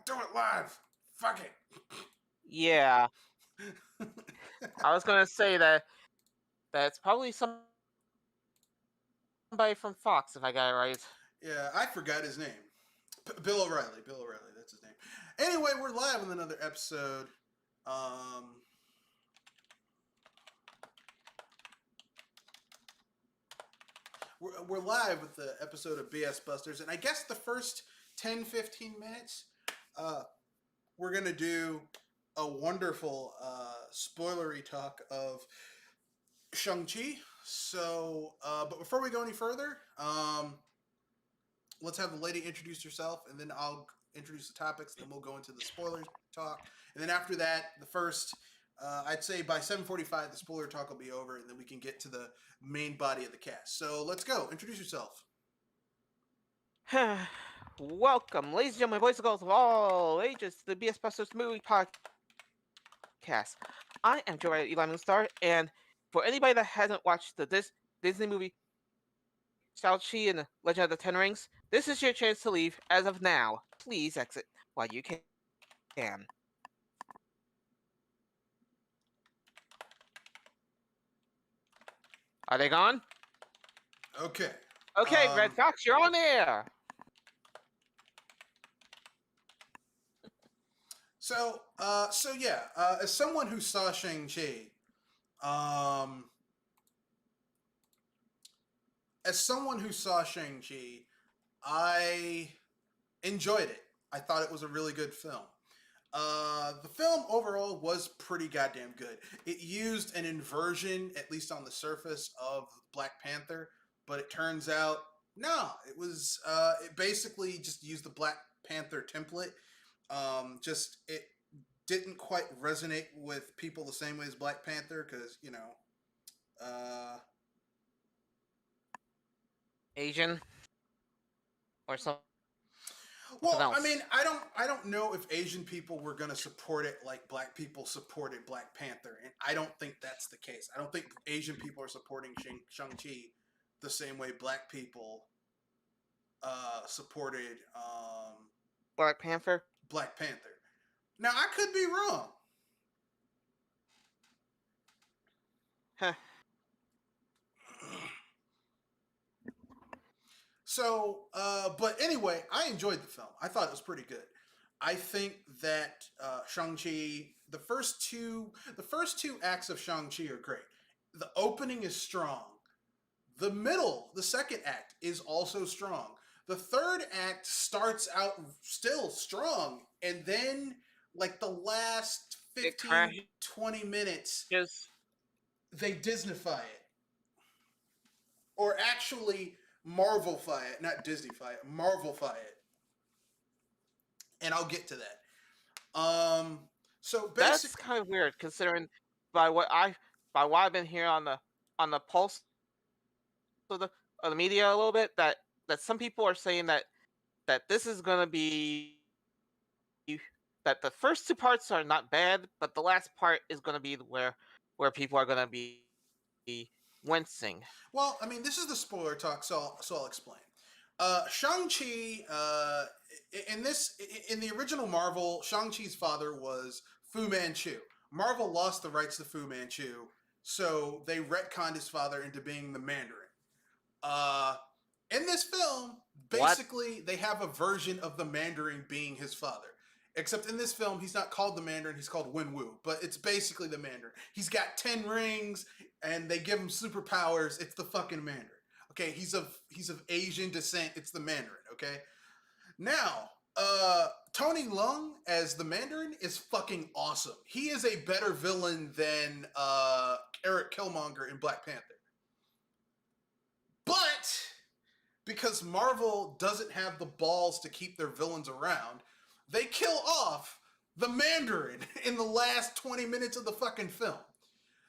do it live. Fuck it. Yeah. I was gonna say that's probably somebody from Fox, if I got it right. Yeah, I forgot his name. Bill O'Reilly. Bill O'Reilly. That's his name. Anyway, we're live with another episode. We're live with the episode of BS Busters, and I guess the first 10, 15 minutes, we're going to do a wonderful spoilery talk of Shang-Chi. So, but before we go any further, let's have the lady introduce herself, and then I'll introduce the topics, then we'll go into the spoiler talk. And then after that, the first, I'd say by 7:45, the spoiler talk will be over, and then we can get to the main body of the cast. So let's go. Introduce yourself. Welcome, ladies and gentlemen, boys and girls of all ages, to the BS Busters Movie Podcast. I am Joe Eli Moonstar, and for anybody that hasn't watched the Disney movie Shang-Chi and the Legend of the Ten Rings, this is your chance to leave as of now. Please exit while you can. Are they gone? Okay. Okay, Red Fox, you're on air. So yeah, as someone who saw Shang-Chi, I enjoyed it. I thought it was a really good film. The film overall was pretty goddamn good. It used an inversion, at least on the surface, of Black Panther, but it turns out no, it basically just used the Black Panther template. Just it didn't quite resonate with people the same way as Black Panther because Asian or something well, else. I mean, I don't know if Asian people were going to support it like Black people supported Black Panther, and I don't think that's the case. I don't think Asian people are supporting Shang-Chi the same way Black people supported Black Panther. Black Panther. Now, I could be wrong. Huh. So, but anyway, I enjoyed the film. I thought it was pretty good. I think that Shang-Chi, the first two acts of Shang-Chi are great. The opening is strong. The middle, the second act, is also strong. The third act starts out still strong, and then like the last 15, 20 minutes, they Disneyfy it. Or actually Marvelfy it, not Disneyfy it, Marvelfy it. And I'll get to that. So that's kind of weird considering by what I've been hearing on the pulse of the media a little bit that some people are saying that this is gonna be that the first two parts are not bad, but the last part is gonna be where people are gonna be wincing. Well, I mean, this is the spoiler talk, so I'll explain. Shang-Chi, in the original Marvel, Shang-Chi's father was Fu Manchu. Marvel lost the rights to Fu Manchu, so they retconned his father into being the Mandarin. In this film, basically, they have a version of the Mandarin being his father. Except in this film, he's not called the Mandarin, he's called Wenwu. But it's basically the Mandarin. He's got 10 rings, and they give him superpowers. It's the fucking Mandarin. Okay, he's of Asian descent. It's the Mandarin, okay? Now, Tony Leung as the Mandarin is fucking awesome. He is a better villain than Eric Killmonger in Black Panther. But because Marvel doesn't have the balls to keep their villains around, they kill off the Mandarin in the last 20 minutes of the fucking film.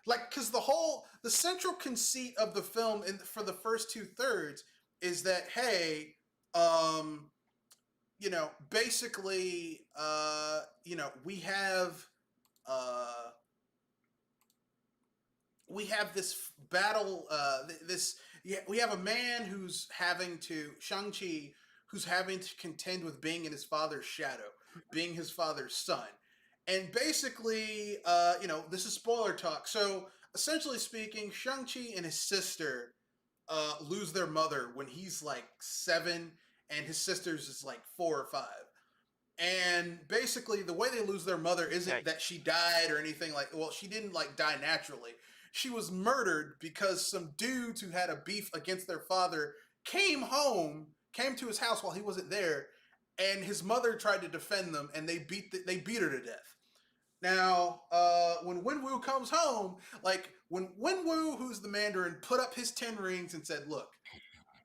Like, because the central conceit of the film for the first 2/3 is that, hey, basically, we have this battle, we have a man who's having to, Shang-Chi, who's having to contend with being in his father's shadow. being his father's son. And basically, this is spoiler talk. So essentially speaking, Shang-Chi and his sister lose their mother when he's like 7 and his sister's is like 4 or 5. And basically, the way they lose their mother isn't that she died or anything like. Well, she didn't like die naturally. She was murdered because some dudes who had a beef against their father came to his house while he wasn't there, and his mother tried to defend them, and they beat her to death. Now, when Wenwu comes home, like when Wenwu, who's the Mandarin, put up his 10 rings and said, "Look,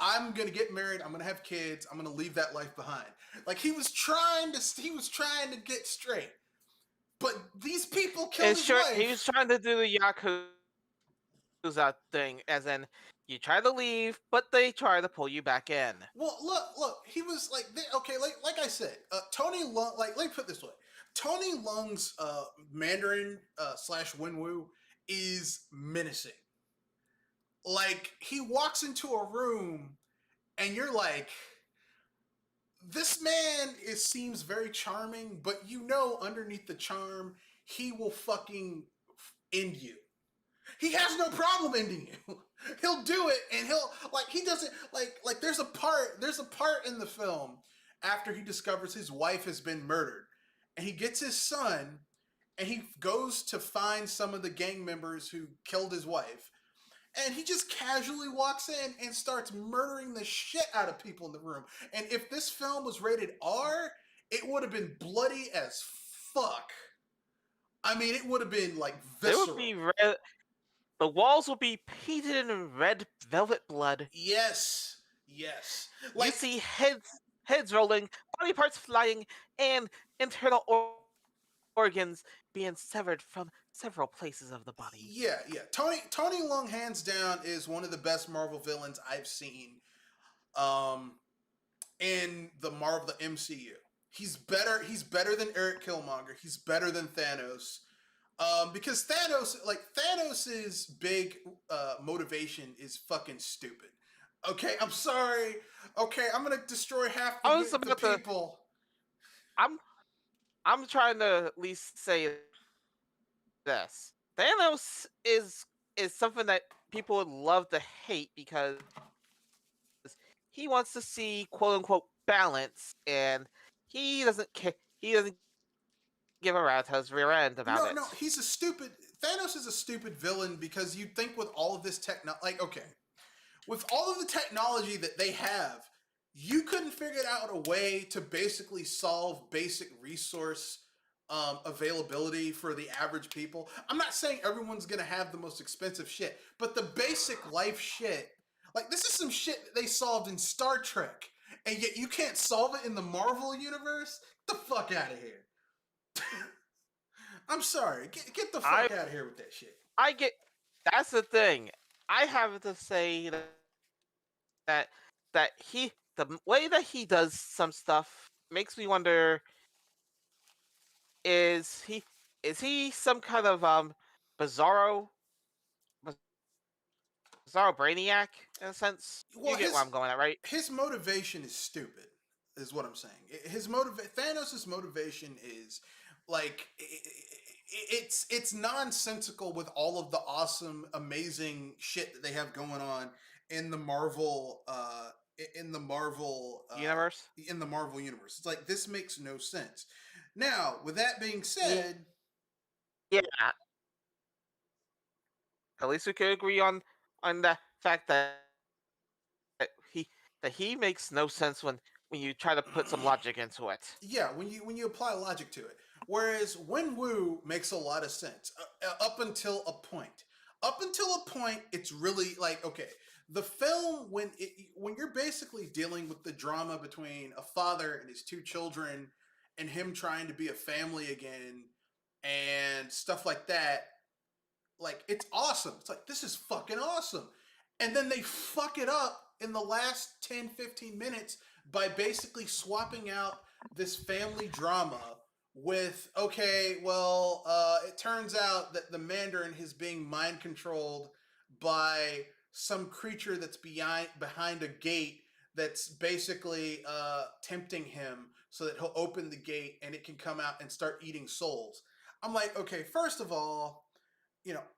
I'm gonna get married. I'm gonna have kids. I'm gonna leave that life behind." Like he was trying to get straight, but these people killed his wife. He was trying to do the Yakuza thing, as in you try to leave, but they try to pull you back in. Well, look. He was like, okay, like I said, Tony Lung. Like, let me put it this way: Tony Lung's Mandarin slash Wenwu is menacing. Like he walks into a room, and you're like, this man seems very charming, but underneath the charm, he will fucking end you. He has no problem ending you. He'll do it, and he doesn't like. There's a part in the film after he discovers his wife has been murdered, and he gets his son, and he goes to find some of the gang members who killed his wife, and he just casually walks in and starts murdering the shit out of people in the room. And if this film was rated R, it would have been bloody as fuck. I mean, it would have been like visceral. It would be red. The walls will be painted in red velvet blood. Yes. Like, you see heads rolling, body parts flying, and internal organs being severed from several places of the body. Yeah. Tony Leung, hands down, is one of the best Marvel villains I've seen. In the MCU, he's better than Eric Killmonger. He's better than Thanos. Because Thanos's big motivation is fucking stupid. Okay, I'm sorry. Okay, I'm gonna destroy half the people. I'm trying to at least say this. Thanos is something that people would love to hate because he wants to see quote unquote balance, and he doesn't care. He doesn't give a rat's rear end about it. No, Thanos is a stupid villain because you'd think with all of this with all of the technology that they have, you couldn't figure out a way to basically solve basic resource availability for the average people. I'm not saying everyone's gonna have the most expensive shit, but the basic life shit, like this is some shit that they solved in Star Trek, and yet you can't solve it in the Marvel universe? Get the fuck out of here. I'm sorry. Get the fuck out of here with that shit. That's the thing. I have to say that the way that he does some stuff makes me wonder: is he some kind of bizarro brainiac in a sense? Well, you get where I'm going at, right? His motivation is stupid, is what I'm saying. Thanos' motivation is like it's nonsensical with all of the awesome, amazing shit that they have going on in the Marvel universe. In the Marvel universe, it's like this makes no sense. Now, with that being said, yeah, at least we could agree on the fact that he makes no sense when you try to put some logic into it. Yeah, when you apply logic to it. Whereas Wenwu makes a lot of sense up until a point. Up until a point, it's really like, okay, the film, when you're basically dealing with the drama between a father and his 2 children and him trying to be a family again and stuff like that, like, it's awesome. It's like, this is fucking awesome. And then they fuck it up in the last 10-15 minutes by basically swapping out this family drama with, okay, well, it turns out that the Mandarin is being mind controlled by some creature that's behind a gate that's basically tempting him so that he'll open the gate and it can come out and start eating souls. I'm like, okay, first of all,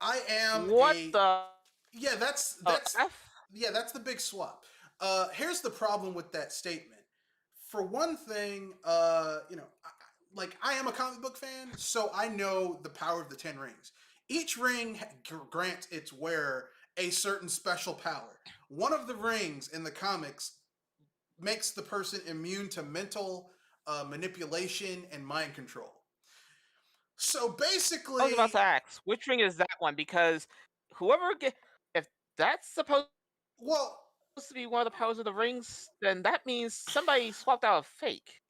I am What a the yeah, F? that's the big swap. Here's the problem with that statement. For one thing, I am a comic book fan, so I know the power of the Ten Rings. Each ring grants its wearer a certain special power. One of the rings in the comics makes the person immune to mental manipulation and mind control. So I was about basically, to ask, which ring is that one? Because whoever get if that's supposed well, to be one of the powers of the rings, then that means somebody swapped out a fake.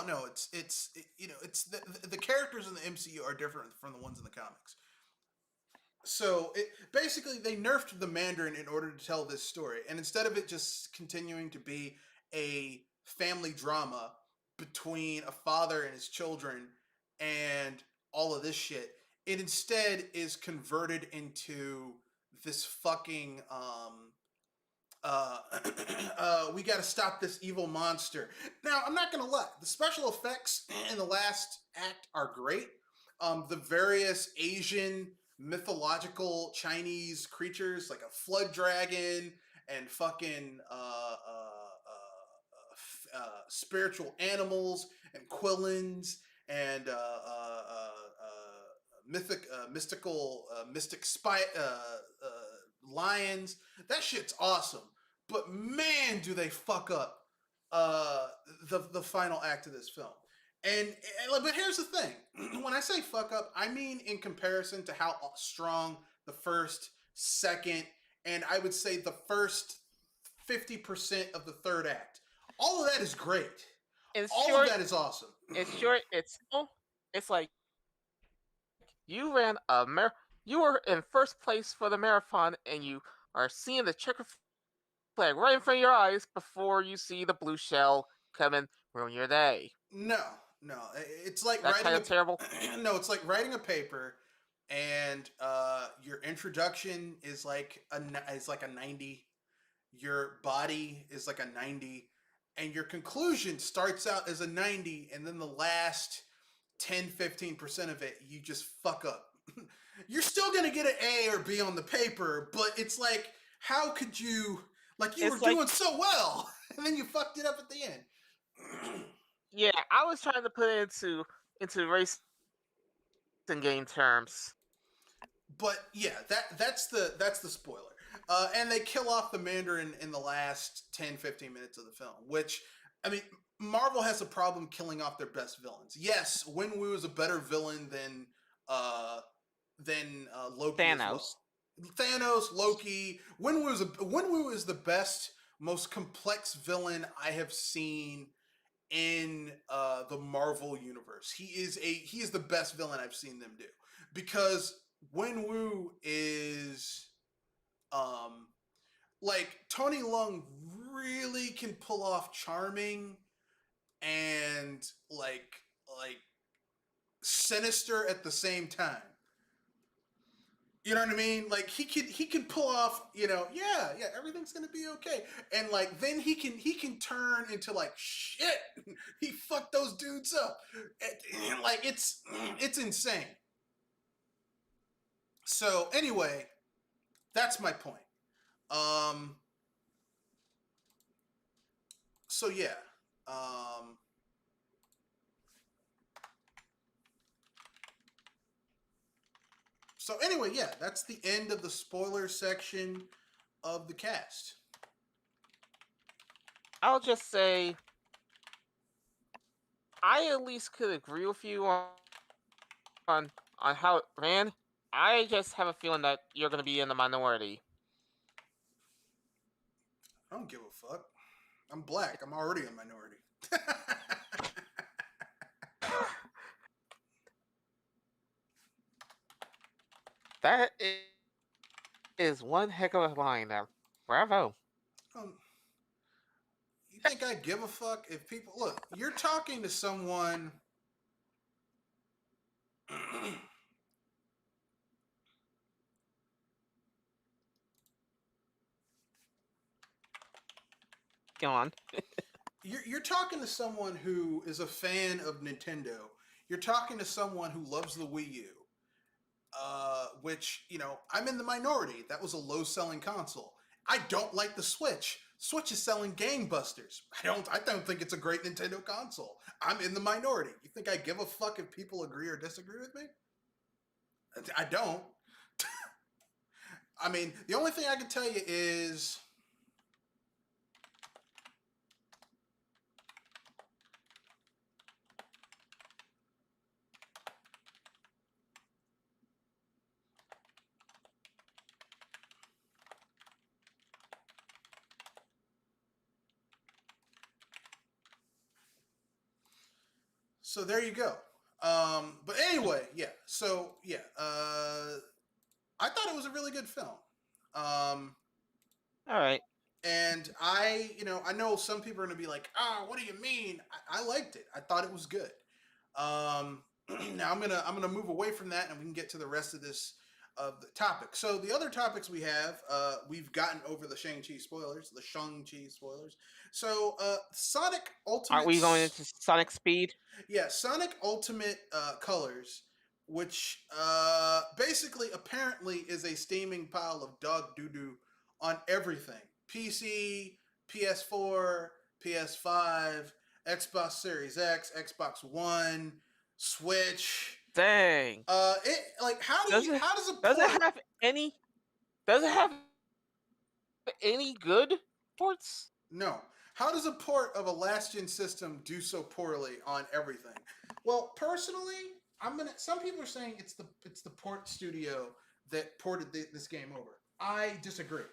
no, it's the characters in the MCU are different from the ones in the comics. So basically they nerfed the Mandarin in order to tell this story, and instead of it just continuing to be a family drama between a father and his children and all of this shit, it instead is converted into this fucking uh, we got to stop this evil monster. Now, I'm not gonna lie, the special effects in the last act are great. The various Asian mythological Chinese creatures, like a flood dragon and fucking spiritual animals and quillins and mystical mystic lions. That shit's awesome. But man, do they fuck up uh, the final act of this film. But here's the thing: when I say fuck up, I mean in comparison to how strong the first, second, and I would say the first 50% of the third act. All of that is great. In All of short, that is awesome. it's like you ran a you were in first place for the marathon, and you are seeing the checker flag right in front of your eyes before you see the blue shell come and ruin your day. No, no, it's like That writing kind of terrible. no, it's like writing a paper, and your introduction is like a 90, your body is like a 90, and your conclusion starts out as a 90, and then the last 10-15% of it you just fuck up. You're still gonna get an A or B on the paper, but it's like, how could you, like, you were It's like, doing so well and then you fucked it up at the end. yeah, I was trying to put it into racing game terms. But yeah, that's the spoiler. And they kill off the Mandarin in the last 10-15 minutes of the film, which, I mean, Marvel has a problem killing off their best villains. Yes, Wenwu is a better villain than Loki as well. Thanos. Thanos, Loki, Wenwu is the best, most complex villain I have seen in the Marvel universe. He is the best villain I've seen them do, because Wenwu is um like, Tony Leung really can pull off charming and like sinister at the same time. You know what I mean? Like, he can pull off, yeah, everything's gonna be okay, and like then he can turn into like shit. He fucked those dudes up, and like it's insane. So anyway, that's my point. Um. So yeah. Um. So anyway, yeah, that's the end of the spoiler section of the cast. I'll just say I at least could agree with you on on how it ran. I just have a feeling that you're going to be in the minority. I don't give a fuck. I'm black. I'm already a minority. That is one heck of a line there. Bravo. um, you think I give a fuck if people look? You're talking to someone. Go on. You're talking to someone who is a fan of Nintendo. You're talking to someone who loves the Wii U, which I'm in the minority. That was a low-selling console. I don't like the Switch. Switch is selling gangbusters. I don't think it's a great Nintendo console. I'm in the minority. You think I give a fuck if people agree or disagree with me? I don't. I mean, the only thing I can tell you is so there you go. But anyway, yeah. So yeah, I thought it was a really good film. Um, All right. and I know some people are gonna be like, "Ah, what do you mean?" I liked it. I thought it was good. Um, now I'm gonna move away from that, and we can get to the rest of this of the topic. So the other topics we've gotten over the Shang-Chi spoilers, the Shang-Chi spoilers. So Sonic Aren't Ultimate, we going into Sonic Speed? yeah, Sonic Ultimate Colors, which basically apparently is a steaming pile of dog doo doo on everything: PC, PS4, PS5, Xbox Series X, Xbox One, Switch. Dang. It like Does it how does a does it port have any does it have any good ports? No. How does a port of a last gen system do so poorly on everything? Well, personally, some people are saying it's the port studio that ported this game over. I disagree.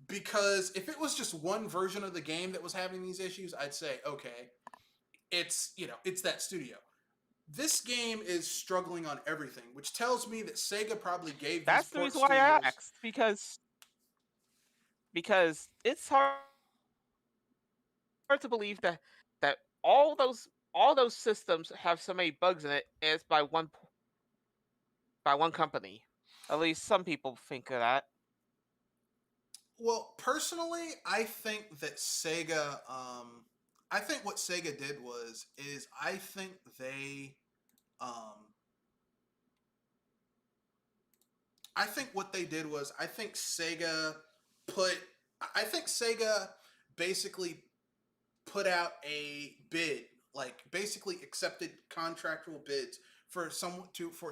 Because if it was just one version of the game that was having these issues, I'd say, okay, it's that studio. This game is struggling on everything, which tells me that Sega probably gave these That's the port reason why I studios. asked, because it's hard to believe that all those systems have so many bugs in it, and it's by one company. At least some people think of that. Well, personally, I think that Sega. I think what Sega did is I think they. Um, I think what they did was I think Sega put. I think Sega basically put out a bid, like basically accepted contractual bids for a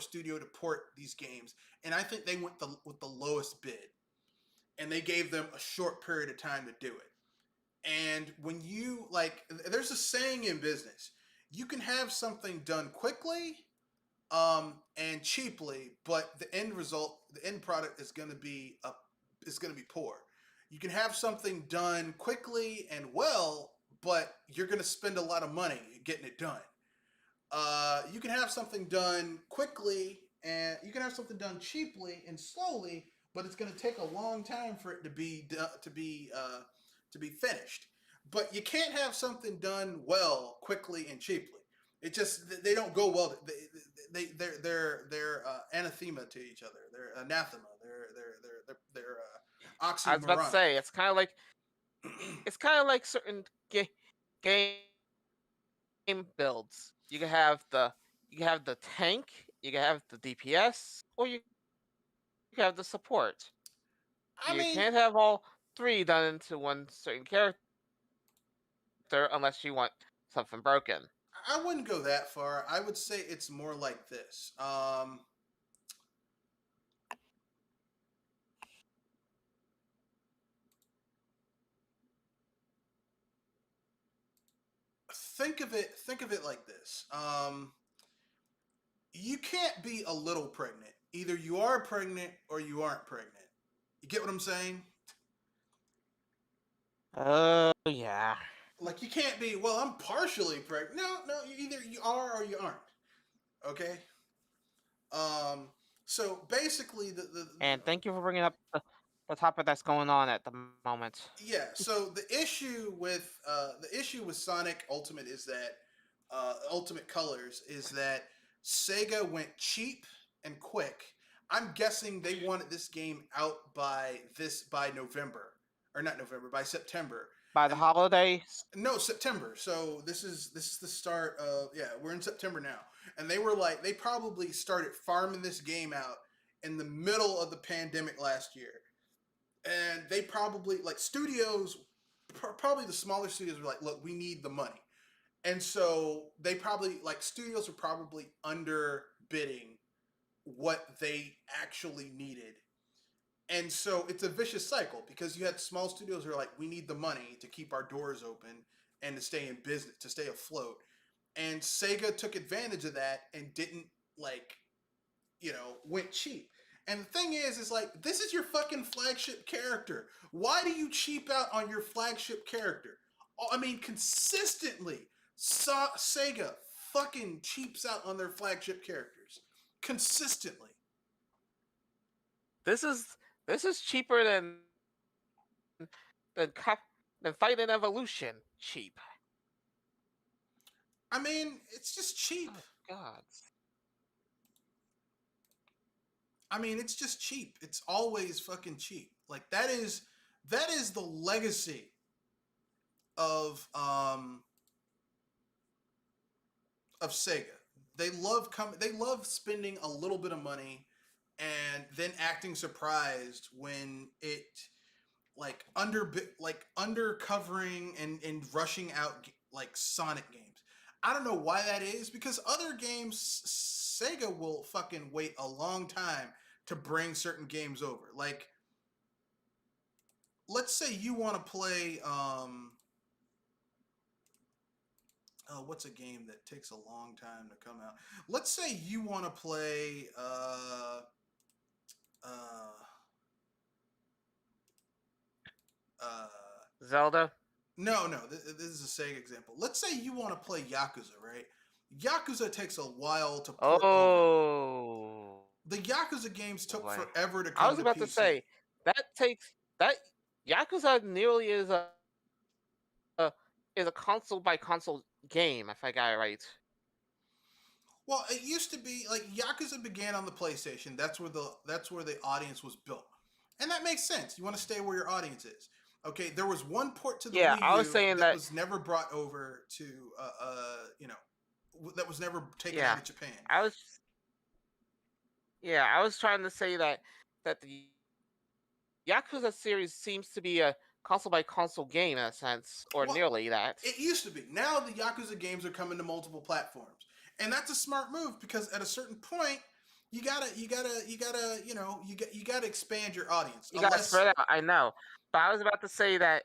studio to port these games, and I think they went with the lowest bid, and they gave them a short period of time to do it. And when you there's a saying in business: you can have something done quickly, and cheaply, but the end product is going to be poor. You can have something done quickly and well, but you're going to spend a lot of money getting it done. You can have something done quickly, and you can have something done cheaply and slowly, but it's going to take a long time for it to be finished. But you can't have something done well, quickly, and cheaply. It just they don't go well. They're anathema to each other. They're anathema. They're I was about to oxymoronic. say it's kind of like certain game builds. You can have the tank, you can have the DPS, or you can have the support. I You mean, can't have all three done into one certain character unless you want something broken. I wouldn't go that far. I would say it's more like this. Think of it like this. You can't be a little pregnant. Either you are pregnant or you aren't pregnant. You get what I'm saying? Oh yeah. Like you can't be, well, I'm partially pregnant. No, either you are or you aren't. Okay? Um so basically And thank you for bringing up the topic that's going on at the moment. yeah, so the issue with Sonic Ultimate is that Ultimate Colors is that Sega went cheap and quick. I'm guessing they wanted this game out by November, or not November, by September, By the holidays. No, September. So this is the start of, yeah, we're in September now. And they were like, they probably started farming this game out in the middle of the pandemic last year. And they probably, like, studios, probably the smaller studios were like, look, we need the money. And so they probably, like, studios were probably underbidding what they actually needed. And so it's a vicious cycle because you had small studios who are like, we need the money to keep our doors open and to stay in business, to stay afloat. And Sega took advantage of that and didn't, like, went cheap. And the thing is like, this is your fucking flagship character. Why do you cheap out on your flagship character? I mean, consistently, Sega fucking cheaps out on their flagship characters. Consistently. This is cheaper than than Fighting Evolution. Cheap. I mean, it's just cheap. Oh God. I mean, it's just cheap. It's always fucking cheap. Like, that is the legacy of Sega. They love spending a little bit of money and then acting surprised when it, like, undercovering and rushing out, like, Sonic games. I don't know why that is, because other games, Sega will fucking wait a long time to bring certain games over. Like, let's say you want to play what's a game that takes a long time to come out? Let's say you want to play Zelda. no, this is a Sega example. Let's say you want to play Yakuza, right? Yakuza takes a while to port over. Oh. The Yakuza games took Boy. forever to I come was to about PC. to say that Yakuza nearly is a console by console game, if I got it right. Well, it used to be like Yakuza began on the PlayStation. That's where the audience was built, and that makes sense. You want to stay where your audience is. Okay, there was one port to the Yeah, Wii I was U saying that that. was never brought over to, that was never taken Yeah, out of Japan. I was. Yeah, I was trying to say that the Yakuza series seems to be a console by console game in a sense, or Well, nearly that. it used to be. Now the Yakuza games are coming to multiple platforms, and that's a smart move because at a certain point, you gotta expand your audience. You gotta Unless, spread out. I know, but I was about to say that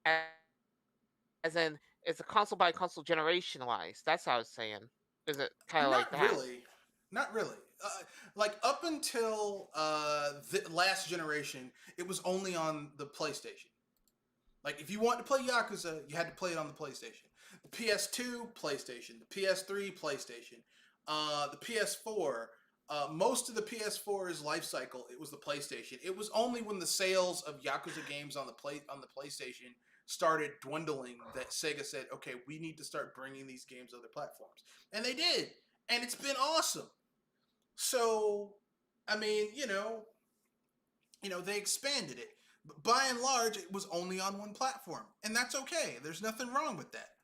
as in it's a console by console generation wise. That's what I was saying. Is it kind of not like that? really, not really. Like, up until the last generation, it was only on the PlayStation. Like, if you wanted to play Yakuza, you had to play it on the PlayStation. The PS2, PlayStation. The PS3, PlayStation. The PS4. Most of the PS4's life cycle, it was the PlayStation. It was only when the sales of Yakuza games on the PlayStation started dwindling that Sega said, "Okay, we need to start bringing these games to other platforms," and they did, and it's been awesome. So, I mean, they expanded it. But by and large, it was only on one platform, and that's okay. There's nothing wrong with that.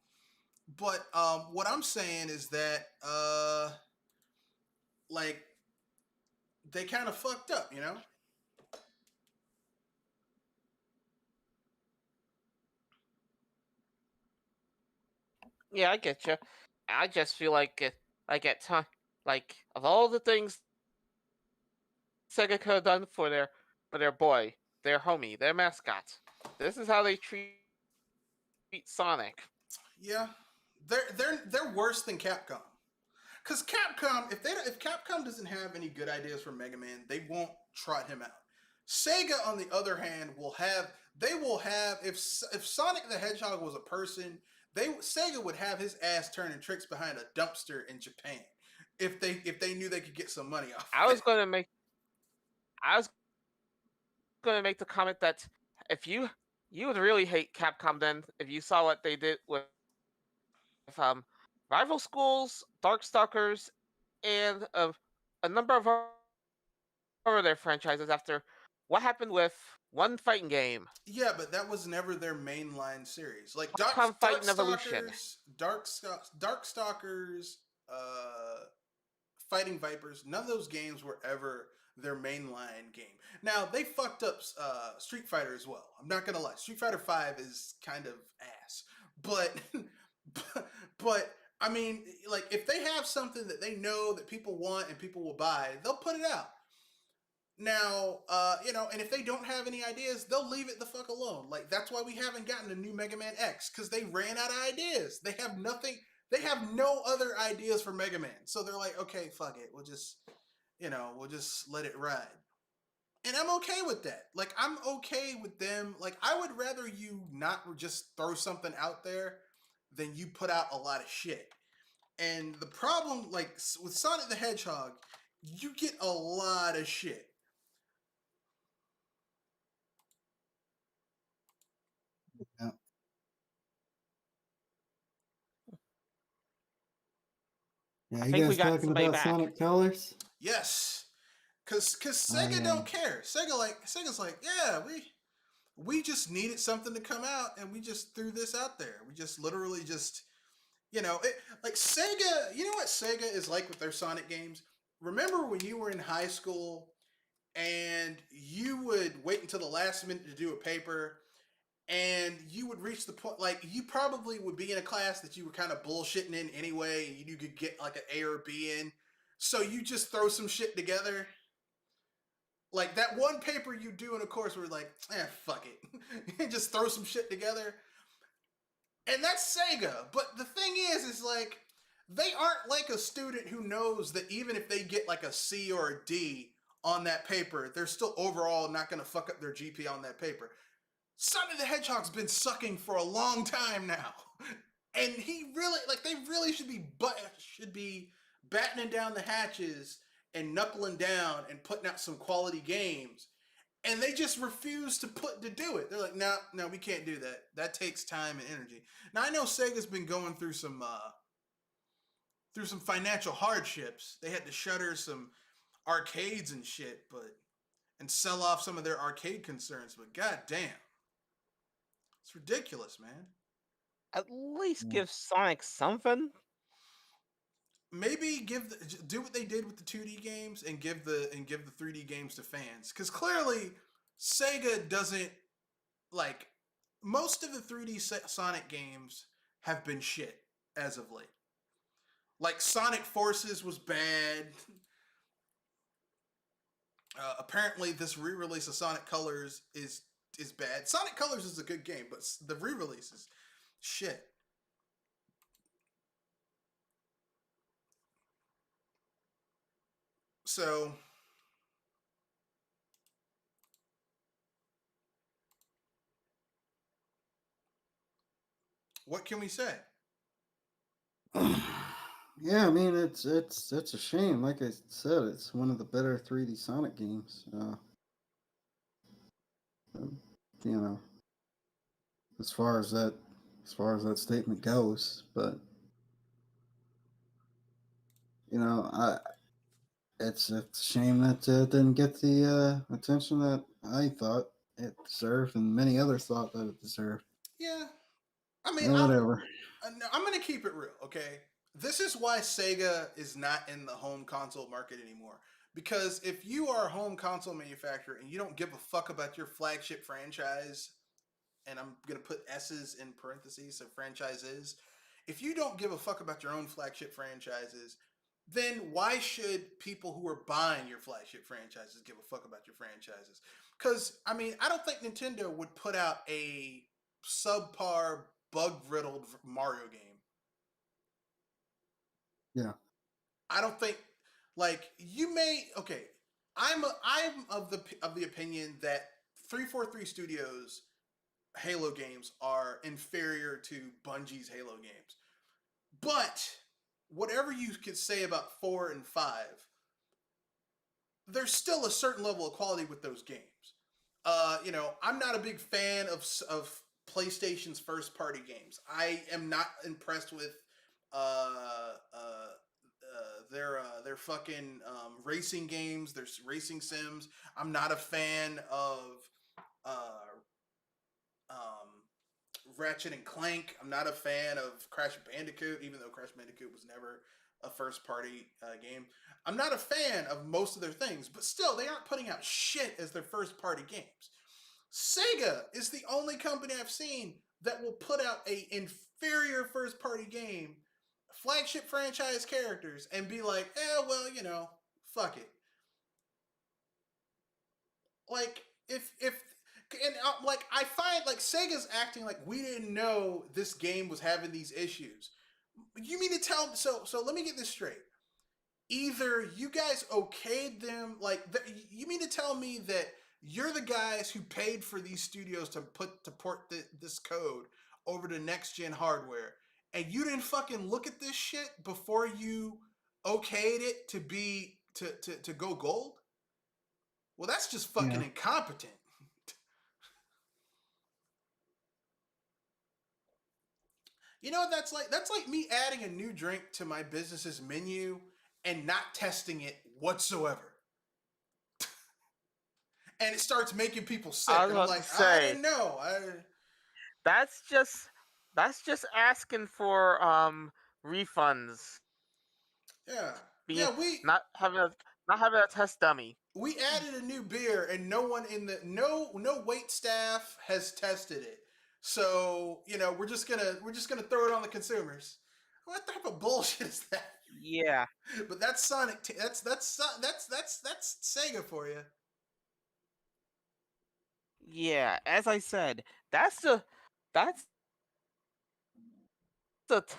But what I'm saying is that, like, they kind of fucked up, Yeah, I get you. I just feel like like at time, like of all the things Sega could have done for their boy, their homie, their mascot, this is how they treat Sonic. Yeah, they're worse than Capcom. Because Capcom, if Capcom doesn't have any good ideas for Mega Man, they won't trot him out. Sega, on the other hand, will have if Sonic the Hedgehog was a person, Sega would have his ass turning tricks behind a dumpster in Japan if they knew they could get some money off. I was I was gonna make the comment that if you would really hate Capcom then if you saw what they did with Rival Schools, Darkstalkers, and a number of other their franchises after what happened with one fighting game? Yeah, but that was never their mainline series. Like Capcom Fighting Evolution. Darkstalkers, uh, Fighting Vipers. None of those games were ever their mainline game. Now they fucked up Street Fighter as well. I'm not gonna lie. Street Fighter Five is kind of ass, but but I mean, like if they have something that they know that people want and people will buy, they'll put it out. Now, and if they don't have any ideas, they'll leave it the fuck alone. Like that's why we haven't gotten a new Mega Man X because they ran out of ideas. They have nothing. They have no other ideas for Mega Man, so they're like, okay, fuck it. We'll just let it ride. And I'm okay with that. Like I'm okay with them. Like I would rather you not just throw something out there than you put out a lot of shit. And the problem, like with Sonic the Hedgehog, you get a lot of shit. Yeah. Yeah, I you think we guys got talking somebody about back. Sonic Colors? Yes, cause Sega don't care. Sega's like, yeah, we just needed something to come out, and we just threw this out there. We just literally just, like Sega. You know what Sega is like with their Sonic games? Remember when you were in high school and you would wait until the last minute to do a paper, and you would reach the point, like you probably would be in a class that you were kind of bullshitting in anyway, and you could get like an A or B in, so you just throw some shit together. Like that one paper you do in a course where like, fuck it, and just throw some shit together, and that's Sega. But the thing is like they aren't like a student who knows that even if they get like a C or a D on that paper, they're still overall not going to fuck up their GPA on that paper. Sonic the Hedgehog's been sucking for a long time now, and he really like they really should be battening down the hatches and knuckling down and putting out some quality games, and they just refuse to do it. They're like, no, we can't do that. That takes time and energy. Now I know Sega's been going through some financial hardships. They had to shutter some arcades and shit, and sell off some of their arcade concerns. But goddamn. It's ridiculous, man. At least Yeah. give Sonic something. Maybe do what they did with the 2D games and give the 3D games to fans, because clearly Sega doesn't like most of the 3D Sonic games have been shit as of late. Like Sonic Forces was bad. Apparently, this re-release of Sonic Colors is bad. Sonic Colors is a good game, but the re-release is shit. So, what can we say? Yeah, I mean it's a shame. Like I said, it's one of the better 3D Sonic games. You know, as far as that statement goes, but it's a shame that it didn't get the attention that I thought it deserved, and many others thought that it deserved. Yeah, I mean, Whatever. I'm gonna keep it real, okay? This is why Sega is not in the home console market anymore. Because if you are a home console manufacturer and you don't give a fuck about your flagship franchise, and I'm gonna put S's in parentheses, so franchises. If you don't give a fuck about your own flagship franchises, then why should people who are buying your flagship franchises give a fuck about your franchises? Because I mean, I don't think Nintendo would put out a subpar, bug-riddled Mario game. Yeah. I don't think like you may okay. I'm of the opinion that 343 Studios Halo games are inferior to Bungie's Halo games. But whatever you could say about 4 and 5, there's still a certain level of quality with those games. I'm not a big fan of PlayStation's first party games. I am not impressed with their fucking racing games, their racing sims. I'm not a fan of uh, Ratchet and Clank. I'm not a fan of Crash Bandicoot, even though Crash Bandicoot was never a first party game. I'm not a fan of most of their things, but still, they aren't putting out shit as their first party games. Sega is the only company I've seen that will put out a inferior first party game, flagship franchise characters, and be like, well, fuck it. Like, if and like I find like Sega's acting like we didn't know this game was having these issues. You mean to tell? So let me get this straight. Either you guys okayed them, you mean to tell me that you're the guys who paid for these studios to port this code over to next gen hardware, and you didn't fucking look at this shit before you okayed it to go gold? Well, that's just fucking incompetent. You know what that's like? That's like me adding a new drink to my business's menu and not testing it whatsoever. And it starts making people sick. I was I'm about like, to say, I didn't know. that's just asking for refunds. Yeah. Being Yeah, not having a test dummy. we added a new beer and no one in the no wait staff has tested it. So, we're just gonna throw it on the consumers. What type of bullshit is that? Yeah. But that's Sonic. That's Sega for you. Yeah, as I said, that's the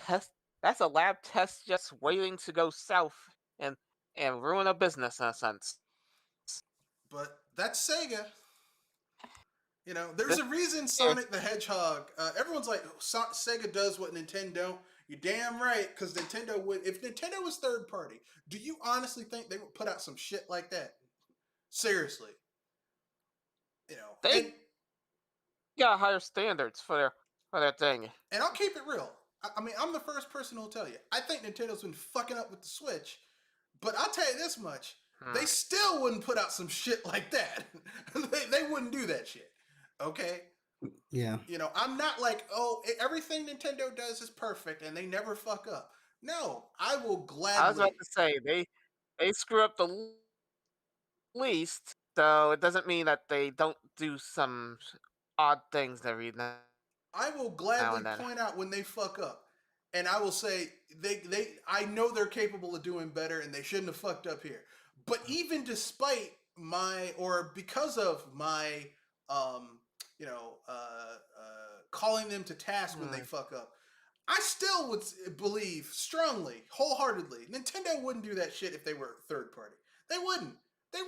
test. That's a lab test just waiting to go south and ruin a business in a sense. But that's Sega. There's a reason Sonic the Hedgehog. Everyone's like, Sega does what Nintendo don't. You're damn right, because Nintendo would. If Nintendo was third party, do you honestly think they would put out some shit like that? Seriously, They and got higher standards for their thing. and I'll keep it real. I mean, I'm the first person who'll tell you. I think Nintendo's been fucking up with the Switch, but I'll tell you this much: they still wouldn't put out some shit like that. they wouldn't do that shit. Okay. Yeah. I'm not like, everything Nintendo does is perfect and they never fuck up. No, I will gladly. I was about to say they screw up the least, so it doesn't mean that they don't do some odd things every now I will gladly and then. point out when they fuck up, and I will say I know they're capable of doing better and they shouldn't have fucked up here. But even despite because of my calling them to task when they fuck up, I still would believe strongly, wholeheartedly, Nintendo wouldn't do that shit if they were third party. They wouldn't. They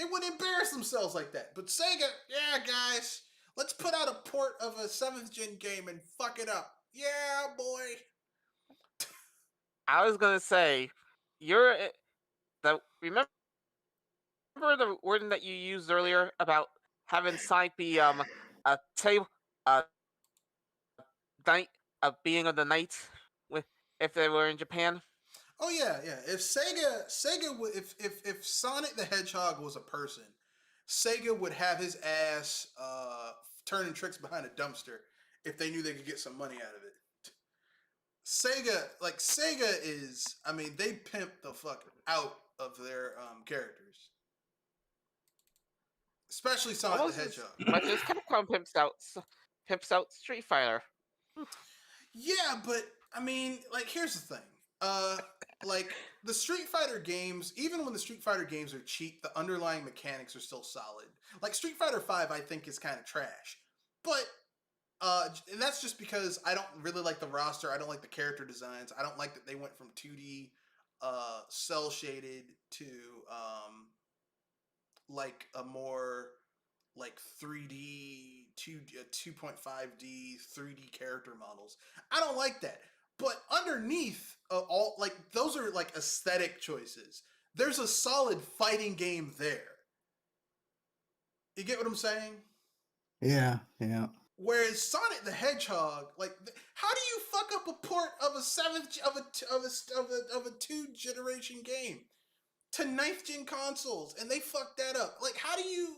wouldn't embarrass themselves like that. But Sega, yeah, guys, let's put out a port of a 7th gen game and fuck it up. Yeah, boy. I was gonna say, remember the wording that you used earlier about having Sonic be a table night being of the night if they were in Japan. Oh yeah. If Sega would, if Sonic the Hedgehog was a person, Sega would have his ass turning tricks behind a dumpster if they knew they could get some money out of it. Sega is, I mean, they pimp the fuck out of their characters, especially Sonic the Hedgehog. Much as Capcom pimps out Street Fighter. Yeah, but I mean, here's the thing. The Street Fighter games, even when the Street Fighter games are cheap, the underlying mechanics are still solid. Like Street Fighter 5, I think is kind of trash, but and that's just because I don't really like the roster. I don't like the character designs. I don't like that they went from 2D, cell shaded to a more 3D, 2.5D, 3D character models. I don't like that. But underneath all those are aesthetic choices. There's a solid fighting game there. You get what I'm saying? Yeah. Whereas Sonic the Hedgehog, like, how do you fuck up a port of a 2 generation game to 9th-gen consoles, and they fucked that up? Like, how do you?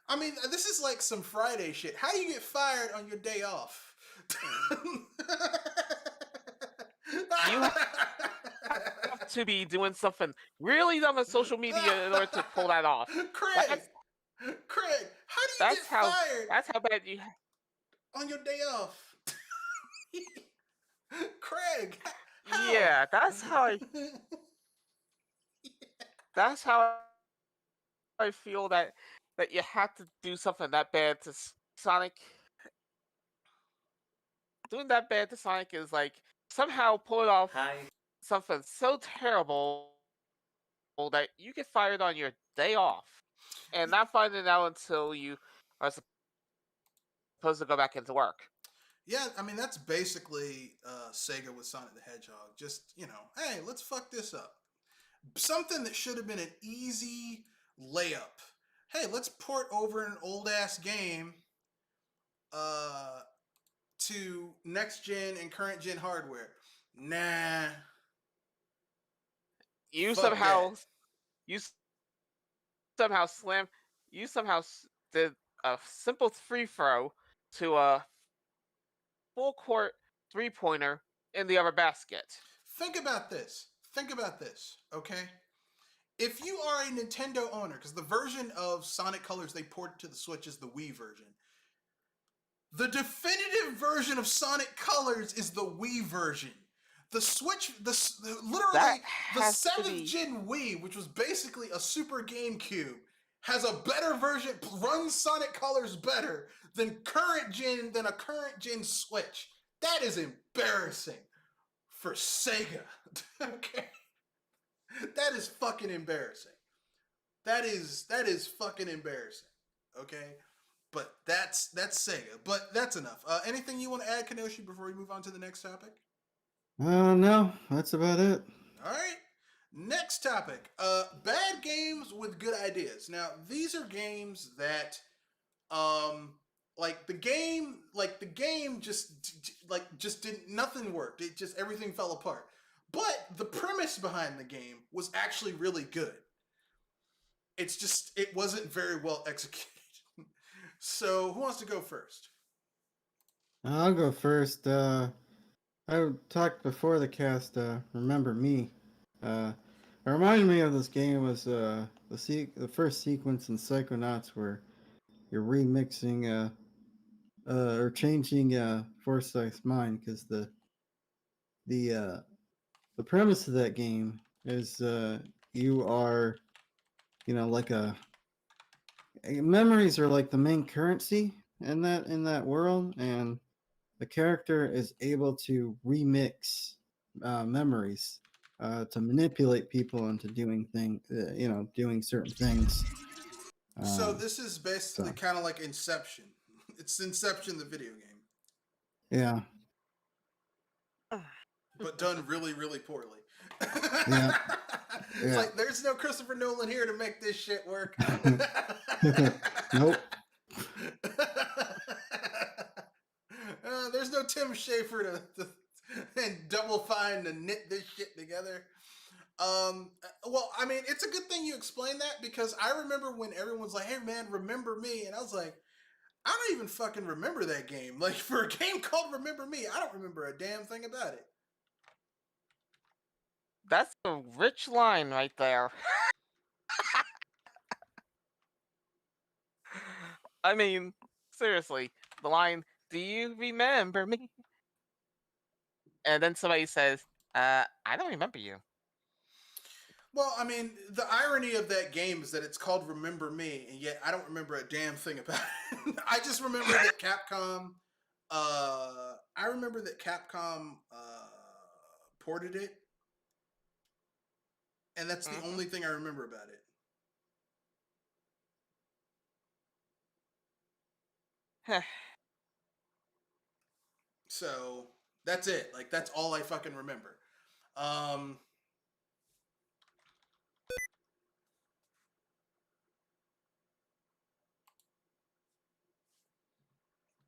I mean, this is like some Friday shit. How do you get fired on your day off? You have to be doing something really dumb on social media in order to pull that off. Craig, how do you get fired? That's how bad you. On your day off. Craig, how? Yeah, that's how I feel that you have to do something that bad to Sonic. Doing that bad to Sonic is like somehow pulling off something so terrible that you get fired on your day off, and not finding out until you are supposed to go back into work. Yeah, I mean, that's basically Sega with Sonic the Hedgehog. Just, hey, let's fuck this up. Something that should have been an easy layup. Hey, let's port over an old-ass game to next-gen and current-gen hardware. Nah. You Fuck somehow... that. You somehow did a simple free throw to a full court 3-pointer in the other basket. Think about this, okay? If you are a Nintendo owner, because the version of Sonic Colors they ported to the Switch is the Wii version. The definitive version of Sonic Colors is the Wii version. The Switch, literally the 7th-gen Wii, which was basically a Super GameCube, has a better version, runs Sonic Colors better than a current-gen Switch. That is embarrassing for Sega. Okay? That is fucking embarrassing. That is fucking embarrassing. Okay? But that's Sega. But that's enough. Anything you want to add, Kenoshi, before we move on to the next topic? No, that's about it. All right. Next topic. Bad games with good ideas. Now, these are games that the game just didn't, nothing worked. It just, everything fell apart. But the premise behind the game was actually really good. It's just, it wasn't very well executed. So, who wants to go first? I'll go first. I talked before the cast. Remember Me. It reminded me of this game was the first sequence in Psychonauts where you're remixing or changing Forsyth's mind, because the premise of that game is you are, like memories are like the main currency in that world, and the character is able to remix memories to manipulate people into doing doing certain things. So this is basically kind of like Inception. It's Inception, the video game. Yeah. But done really, really poorly. Yeah. It's like, there's no Christopher Nolan here to make this shit work. Nope. There's no Tim Schafer and Double Fine to knit this shit together. Well, I mean, it's a good thing you explained that, because I remember when everyone's like, hey man, remember me? And I was like, I don't even fucking remember that game. Like, for a game called Remember Me, I don't remember a damn thing about it. That's a rich line right there. I mean, seriously, the line, do you remember me? And then somebody says, I don't remember you. Well, I mean, the irony of that game is that it's called Remember Me, and yet I don't remember a damn thing about it. I just remember that Capcom, ported it, and that's the only thing I remember about it. So that's it. Like, that's all I fucking remember.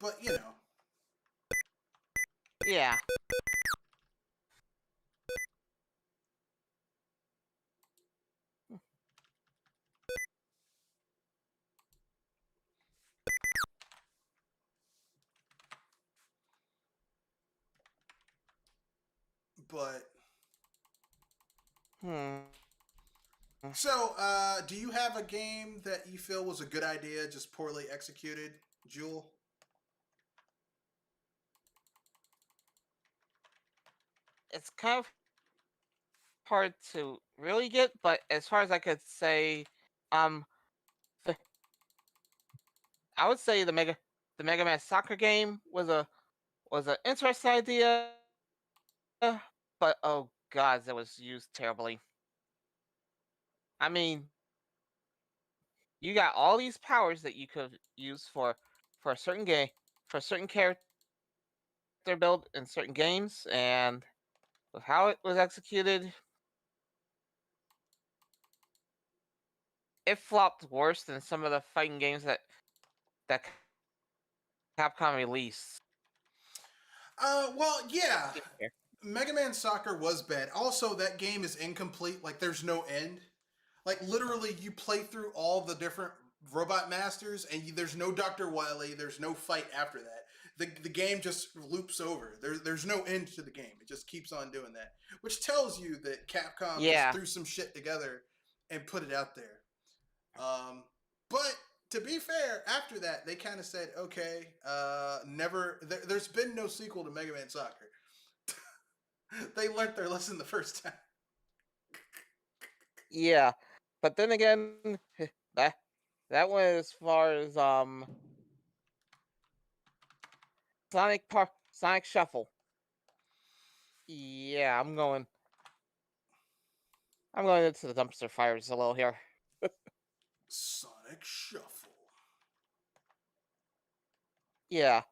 But you know, Yeah. but Hmm. so do you have a game that you feel was a good idea, just poorly executed, Jewel? It's kind of hard to really get, but as far as I could say, um, the, I would say the Mega Man Soccer game was an interesting idea, but oh god, that was used terribly. I mean, you got all these powers that you could use for a certain game, for a certain character build in certain games, and with how it was executed, it flopped worse than some of the fighting games that Capcom released. Well, yeah. Mega Man Soccer was bad. Also, that game is incomplete. Like, there's no end. Like, literally, you play through all the different robot masters, and there's no Dr. Wily. There's no fight after that. The game just loops over. There's no end to the game. It just keeps on doing that, which tells you that Capcom just Yeah, threw some shit together and put it out there. Um, but to be fair, after that, they kind of said, okay, never. There's been no sequel to Mega Man Soccer. They learned their lesson the first time. yeah, but then again, that that went as far as Sonic Shuffle. Yeah, I'm going into the dumpster fires a little here. Sonic Shuffle. Yeah,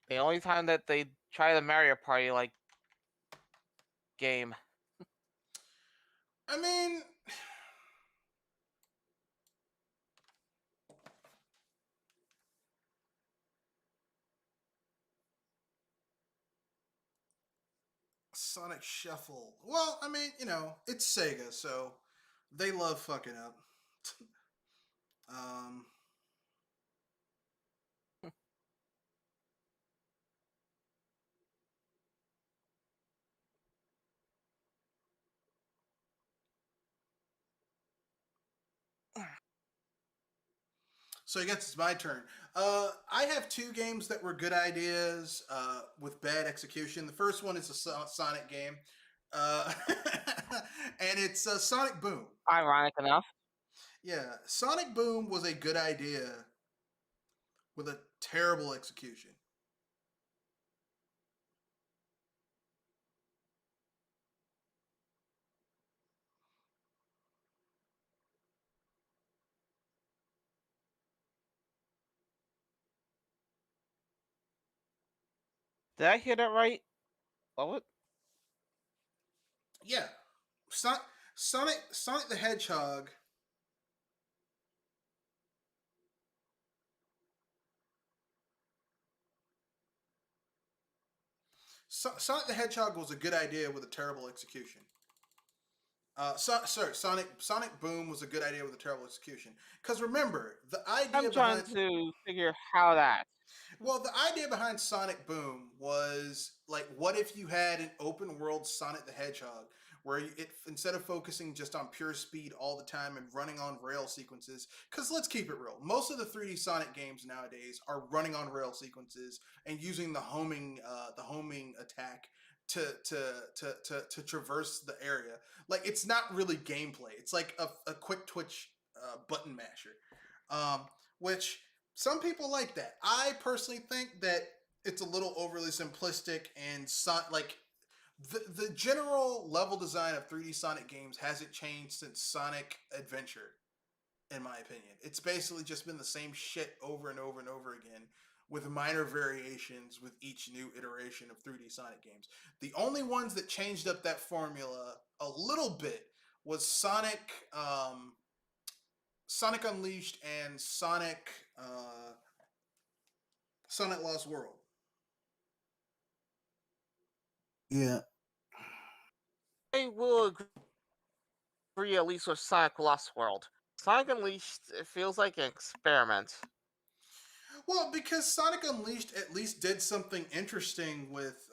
the only time that they try the Mario Party like game. I mean, Sonic Shuffle. Well, I mean, it's Sega, so they love fucking up. um, so I guess it's my turn. I have two games that were good ideas with bad execution. The first one is a Sonic game, uh, and it's Sonic Boom. Ironic enough. Yeah, Sonic Boom was a good idea with a terrible execution. Did I hear that right? What? Yeah, Sonic the Hedgehog. Sonic the Hedgehog was a good idea with a terrible execution. Sorry, Sonic Boom was a good idea with a terrible execution. Because remember, the I'm idea trying behind to figure how that. well, the idea behind Sonic Boom was like, what if you had an open world Sonic the Hedgehog where instead of focusing just on pure speed all the time and running on rail sequences, because let's keep it real, most of the 3D Sonic games nowadays are running on rail sequences and using the homing attack to traverse the area. Like it's not really gameplay. It's like a quick twitch button masher, um, which some people like that. I personally think that it's a little overly simplistic and like the general level design of 3D Sonic games hasn't changed since Sonic Adventure, in my opinion. It's basically just been the same shit over and over and over again with minor variations with each new iteration of 3D Sonic games. The only ones that changed up that formula a little bit was Sonic Unleashed and Sonic Sonic Lost World. Yeah. I will agree at least with Sonic Lost World. Sonic Unleashed, it feels like an experiment. Well, because Sonic Unleashed at least did something interesting with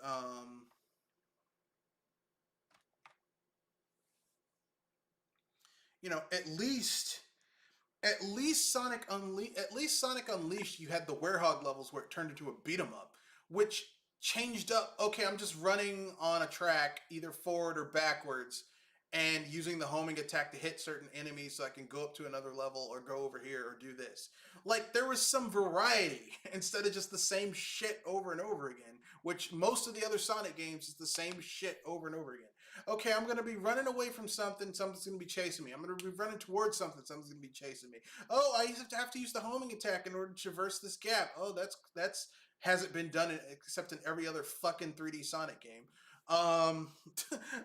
at least Sonic Unleashed, you had the Werehog levels where it turned into a beat 'em up, which changed up. Okay, I'm just running on a track either forward or backwards, and using the homing attack to hit certain enemies so I can go up to another level or go over here or do this. Like there was some variety instead of just the same shit over and over again, which most of the other Sonic games is the same shit over and over again. Okay, I'm gonna be running away from something, something's gonna be chasing me. I'm gonna be running towards something, something's gonna be chasing me. Oh, I have to use the homing attack in order to traverse this gap. Oh, that's hasn't been done except in every other fucking 3D Sonic game. Um,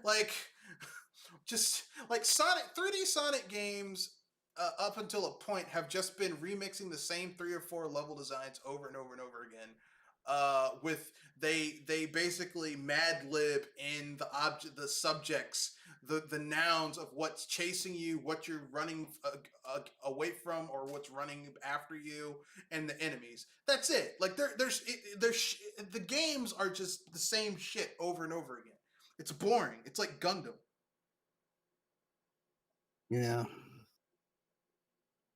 like just like Sonic 3D Sonic games up until a point have just been remixing the same 3 or 4 level designs over and over and over again. With they basically mad lib in the subjects, the nouns of what's chasing you, what you're running away from, or what's running after you, and the enemies. That's it. Like the games are just the same shit over and over again. It's boring. It's like Gundam. Yeah.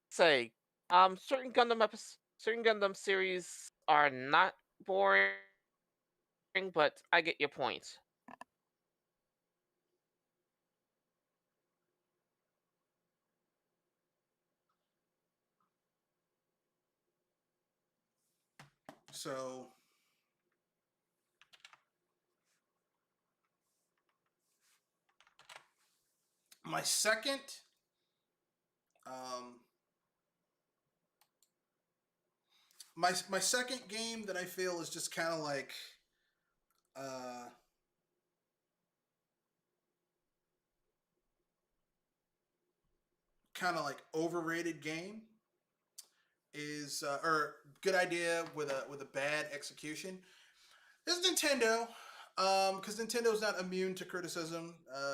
Say, certain Gundam series are not boring, but I get your point. So my second um my second game that I feel is just kind of like uh overrated game is or good idea with a bad execution is Nintendo. Because Nintendo's not immune to criticism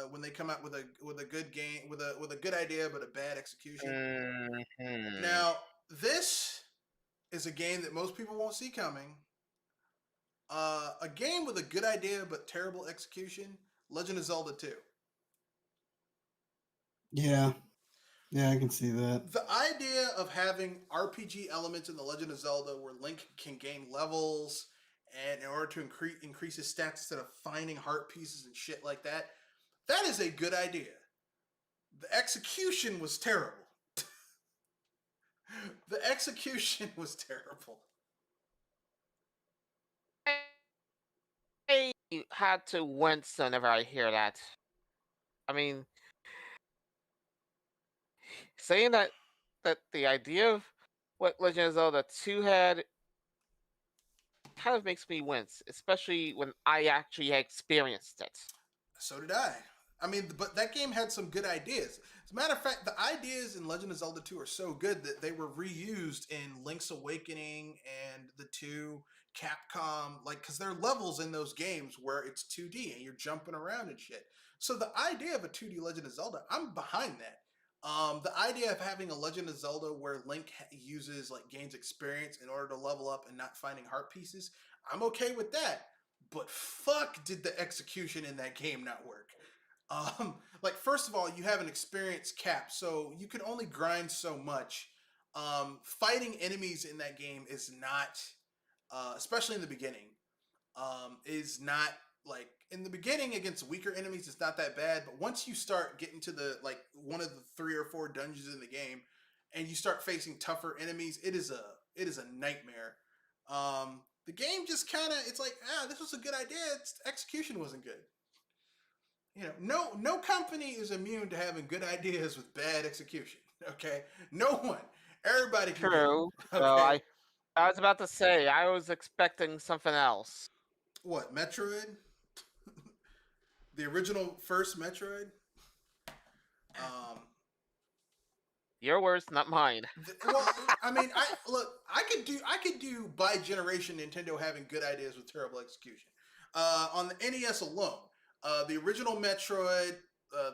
when they come out with a good game with a good idea but a bad execution. Mm-hmm. Now this is a game that most people won't see coming. A game with a good idea but terrible execution. Legend of Zelda 2. Yeah. Yeah, I can see that. The idea of having RPG elements in The Legend of Zelda where Link can gain levels and in order to increase his stats instead of finding heart pieces and shit like that, that is a good idea. The execution was terrible. The execution was terrible. I had to wince whenever I hear that. I mean, saying that the idea of what Legend of Zelda 2 had kind of makes me wince, especially when I actually experienced it. So did I. I mean, but that game had some good ideas. As a matter of fact, the ideas in Legend of Zelda 2 are so good that they were reused in Link's Awakening and the two Capcom, like, because there are levels in those games where it's 2D and you're jumping around and shit. So the idea of a 2D Legend of Zelda, I'm behind that. The idea of having a Legend of Zelda where Link uses, like, gains experience in order to level up and not finding heart pieces, I'm okay with that. But fuck, did the execution in that game not work? Like first of all, you have an experience cap, so you can only grind so much. Fighting enemies in that game is not, especially in the beginning, is not like in the beginning against weaker enemies. It's not that bad, but once you start getting to the like one of the 3 or 4 dungeons in the game, and you start facing tougher enemies, it is a nightmare. The game just kind of it's like this was a good idea. Its execution wasn't good. You know, no company is immune to having good ideas with bad execution. Okay, no one. Everybody can get True. them. So Okay, I was about to say I was expecting something else. what Metroid? The original first Metroid. Um, Your words, not mine. Well, I mean, I could do by generation Nintendo having good ideas with terrible execution. On the NES alone, the original Metroid,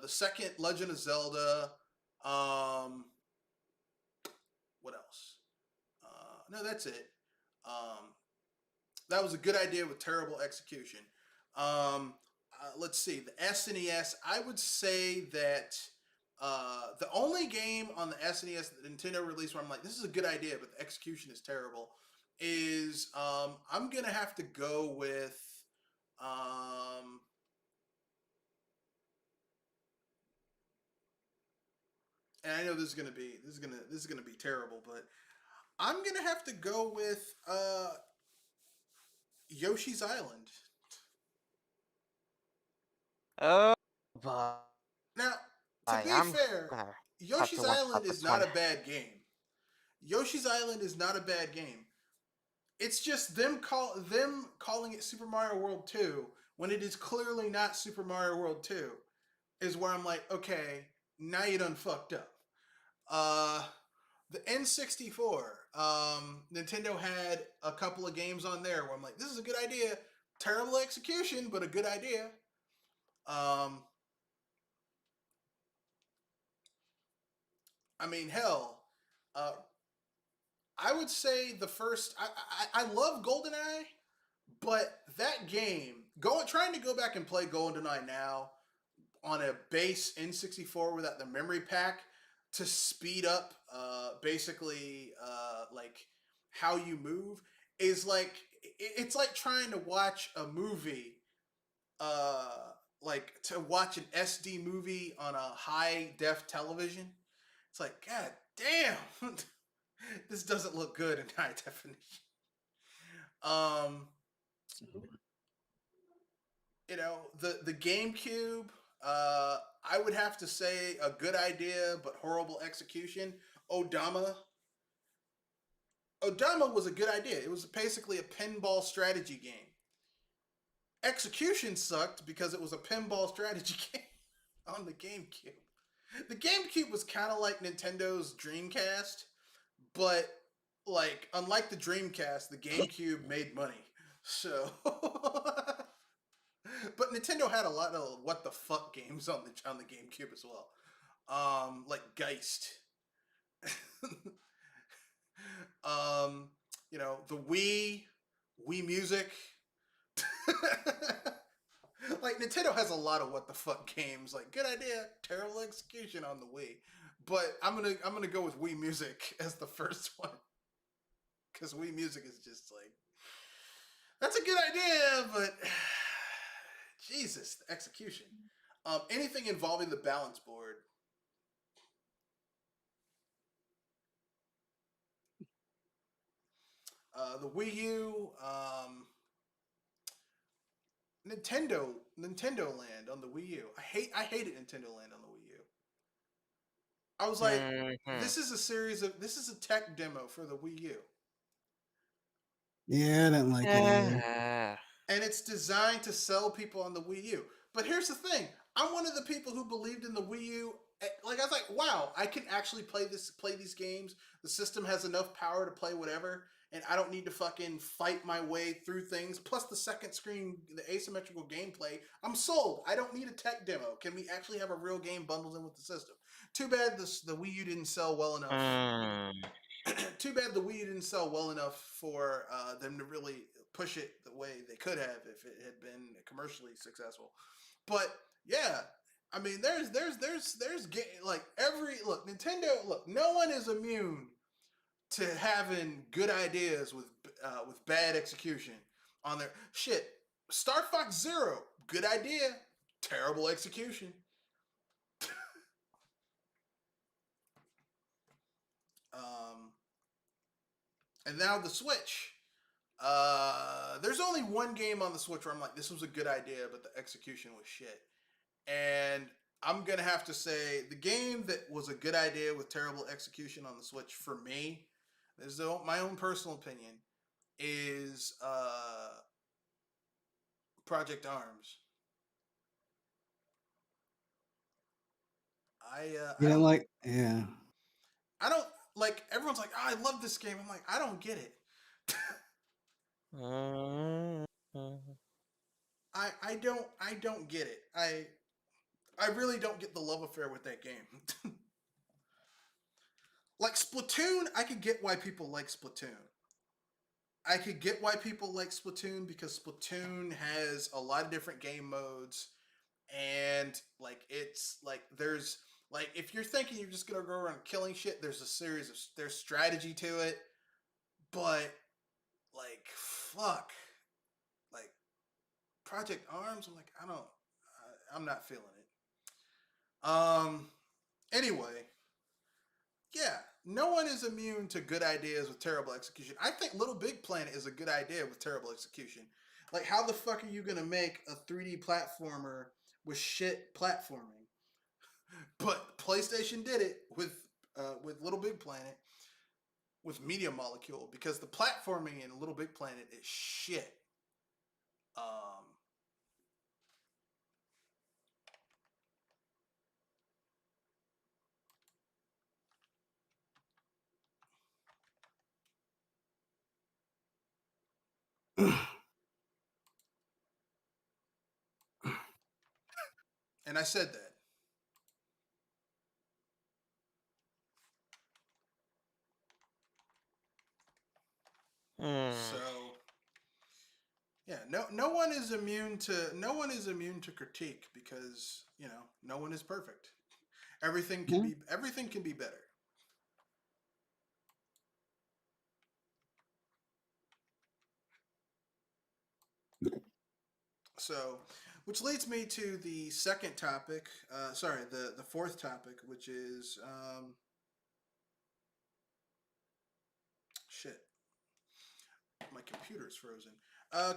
the second Legend of Zelda, um, what else? No, that's it. Um, that was a good idea with terrible execution. Let's see, the SNES. I would say that the only game on the SNES that Nintendo released where I'm like, this is a good idea, but the execution is terrible, is I'm gonna have to go with um, and I know this is gonna be terrible, but I'm gonna have to go with Yoshi's Island. Oh boy, Now, to be I'm fair, gonna have to Yoshi's work Island out is this not one. a bad game. Yoshi's Island is not a bad game. It's just them calling it Super Mario World 2 when it is clearly not Super Mario World 2 is where I'm like, okay, now you done fucked up. Uh the N64, Nintendo had a couple of games on there where I'm like, this is a good idea. Terrible execution, but a good idea. Um, I mean, hell, uh, I would say the first. I love GoldenEye, but that game, trying to go back and play GoldenEye now on a base N64 without the memory pack to speed up, basically, like how you move is like it's like trying to watch a movie, like to watch an SD movie on a high def television. It's like, God damn, this doesn't look good in high definition. Um, the GameCube. I would have to say a good idea but horrible execution. Odama. Odama was a good idea. It was basically a pinball strategy game. Execution sucked because it was a pinball strategy game on the GameCube. The GameCube was kind of like Nintendo's Dreamcast, but like unlike the Dreamcast, the GameCube made money. So, but Nintendo had a lot of what the fuck games on the GameCube as well, like Geist. um, the Wii Music. Like Nintendo has a lot of what the fuck games. Like good idea, terrible execution on the Wii. But I'm gonna go with Wii Music as the first one because Wii Music is just like that's a good idea, but Jesus, the execution. Anything involving the balance board. The Wii U, Nintendo Land on the Wii U. I hated Nintendo Land on the Wii U. I was like, Mhm. this is a tech demo for the Wii U. Yeah, I didn't like it either. And it's designed to sell people on the Wii U. But here's the thing: I'm one of the people who believed in the Wii U. Like I was like, wow, I can actually play these games. The system has enough power to play whatever, and I don't need to fucking fight my way through things. Plus the second screen, the asymmetrical gameplay. I'm sold. I don't need a tech demo. Can we actually have a real game bundled in with the system? Too bad the Wii U didn't sell well enough. Too bad the Wii didn't sell well enough for them to really push it the way they could have if it had been commercially successful. But yeah, I mean, like every look Nintendo. Look, no one is immune to having good ideas with bad execution on their shit. Star Fox Zero, good idea, terrible execution. Um, and now the Switch. There's only one game on the Switch where I'm like, this was a good idea, but the execution was shit. And I'm gonna have to say the game that was a good idea with terrible execution on the Switch for me, this is my own personal opinion, is Project Arms. I You didn't don't like, yeah. like everyone's like, oh, I love this game. I'm like, I don't get it. I don't get it. I really don't get the love affair with that game. Like Splatoon, I could get why people like Splatoon. I could get why people like Splatoon because Splatoon has a lot of different game modes, and like it's like there's like if you're thinking you're just gonna go around killing shit, there's strategy to it, but like fuck, like Project Arms, I'm like I'm not feeling it. Anyway, yeah, no one is immune to good ideas with terrible execution. I think Little Big Planet is a good idea with terrible execution. Like, how the fuck are you gonna make a 3D platformer with shit platforming? But PlayStation did it with Little Big Planet with Media Molecule because the platforming in Little Big Planet is shit. Um, and I said that. So yeah, no one is immune to critique because no one is perfect. Everything can be better. So, which leads me to the second topic. Sorry, the fourth topic, which is shit. My computer's frozen.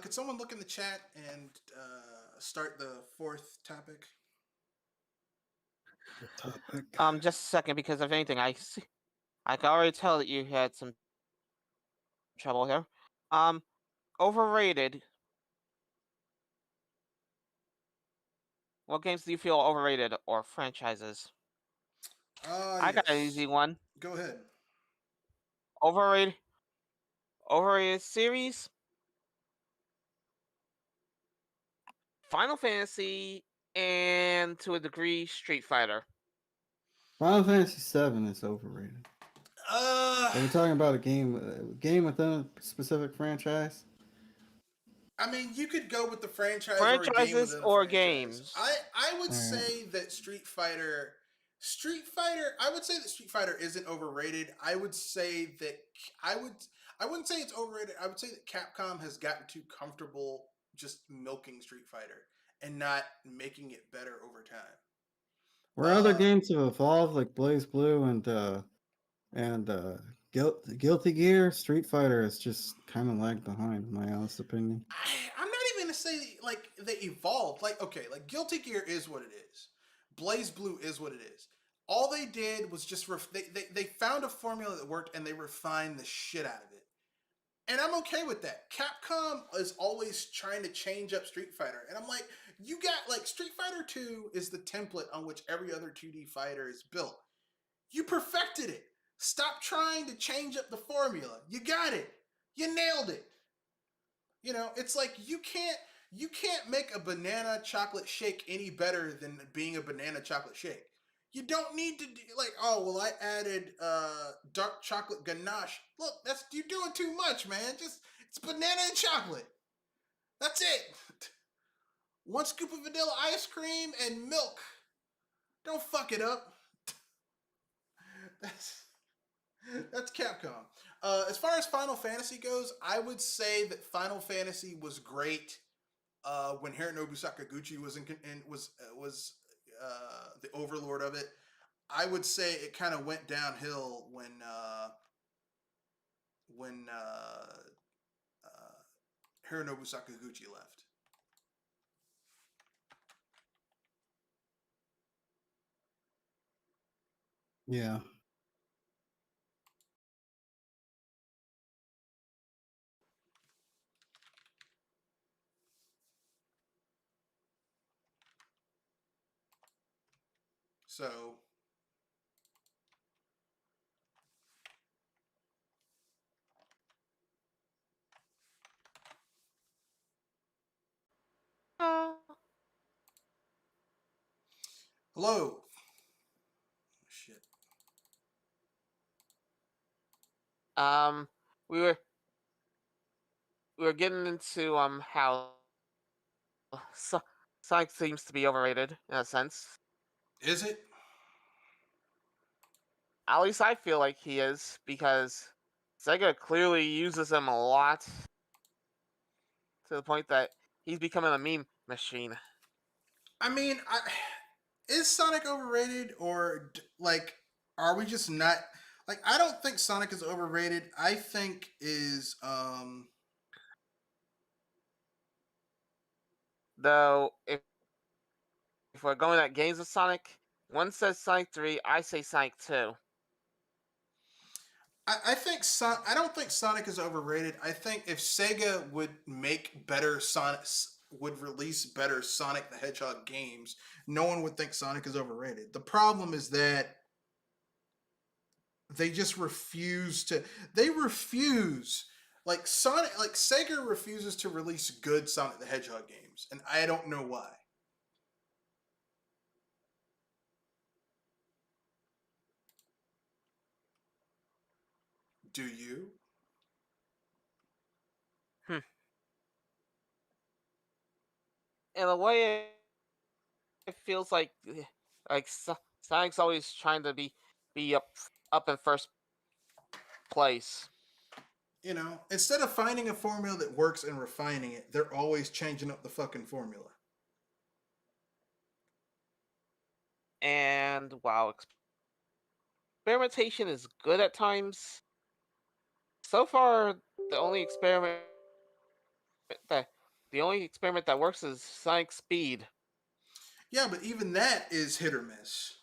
Could someone look in the chat and start the fourth topic? Just a second, because if anything, I can already tell that you had some trouble here. Overrated. What games do you feel overrated or franchises? I got an easy one. Go ahead. Overrated series. Final Fantasy and to a degree Street Fighter. Final Fantasy VII is overrated. Are we talking about a game within a specific franchise? I mean, you could go with the franchise Franchises or a game within a franchise. games. I would say that Street Fighter. I would say that Street Fighter isn't overrated. I would say that I wouldn't say it's overrated. I would say that Capcom has gotten too comfortable just milking Street Fighter and not making it better over time. Where other games have evolved, like Blaze Blue and Guilty Gear, Street Fighter is just kind of lagged behind, in my honest opinion. I'm not even gonna say like they evolved. Like okay, like Guilty Gear is what it is. Blaze Blue is what it is. All they did was just they found a formula that worked and they refined the shit out of it. And I'm okay with that. Capcom is always trying to change up Street Fighter. And I'm like, you got like Street Fighter 2 is the template on which every other 2D fighter is built. You perfected it. Stop trying to change up the formula. You got it. You nailed it. It's like you can't make a banana chocolate shake any better than being a banana chocolate shake. You don't need to do like, oh well, I added dark chocolate ganache. Look, you're doing too much, man. It's banana and chocolate. That's it. One scoop of vanilla ice cream and milk. Don't fuck it up. That's Capcom. As far as Final Fantasy goes, I would say that Final Fantasy was great when Hironobu Sakaguchi was was the overlord of it. I would say it kind of went downhill when Hironobu Sakaguchi left. Yeah. So Hello. Shit. We were getting into how Sonic seems to be overrated in a sense. Is it? At least I feel like he is, because Sega clearly uses him a lot to the point that he's becoming a meme machine. I mean, is Sonic overrated, or like, are we just not like? I don't think Sonic is overrated. I think is Though, if we're going at games of Sonic, one says Sonic 3, I say Sonic 2. I think I don't think Sonic is overrated. I think if Sega would make better Sonic, would release better Sonic the Hedgehog games, no one would think Sonic is overrated. The problem is that they just refuse to. They refuse. Like Sonic, like Sega refuses to release good Sonic the Hedgehog games, and I don't know why. Do you? Hmm. In a way, it feels like Sonic's always trying to be up in first place. You know, instead of finding a formula that works and refining it, they're always changing up the fucking formula. And while experimentation is good at times, so far the only that experiment that works is Sonic Speed. Yeah, but even that is hit or miss.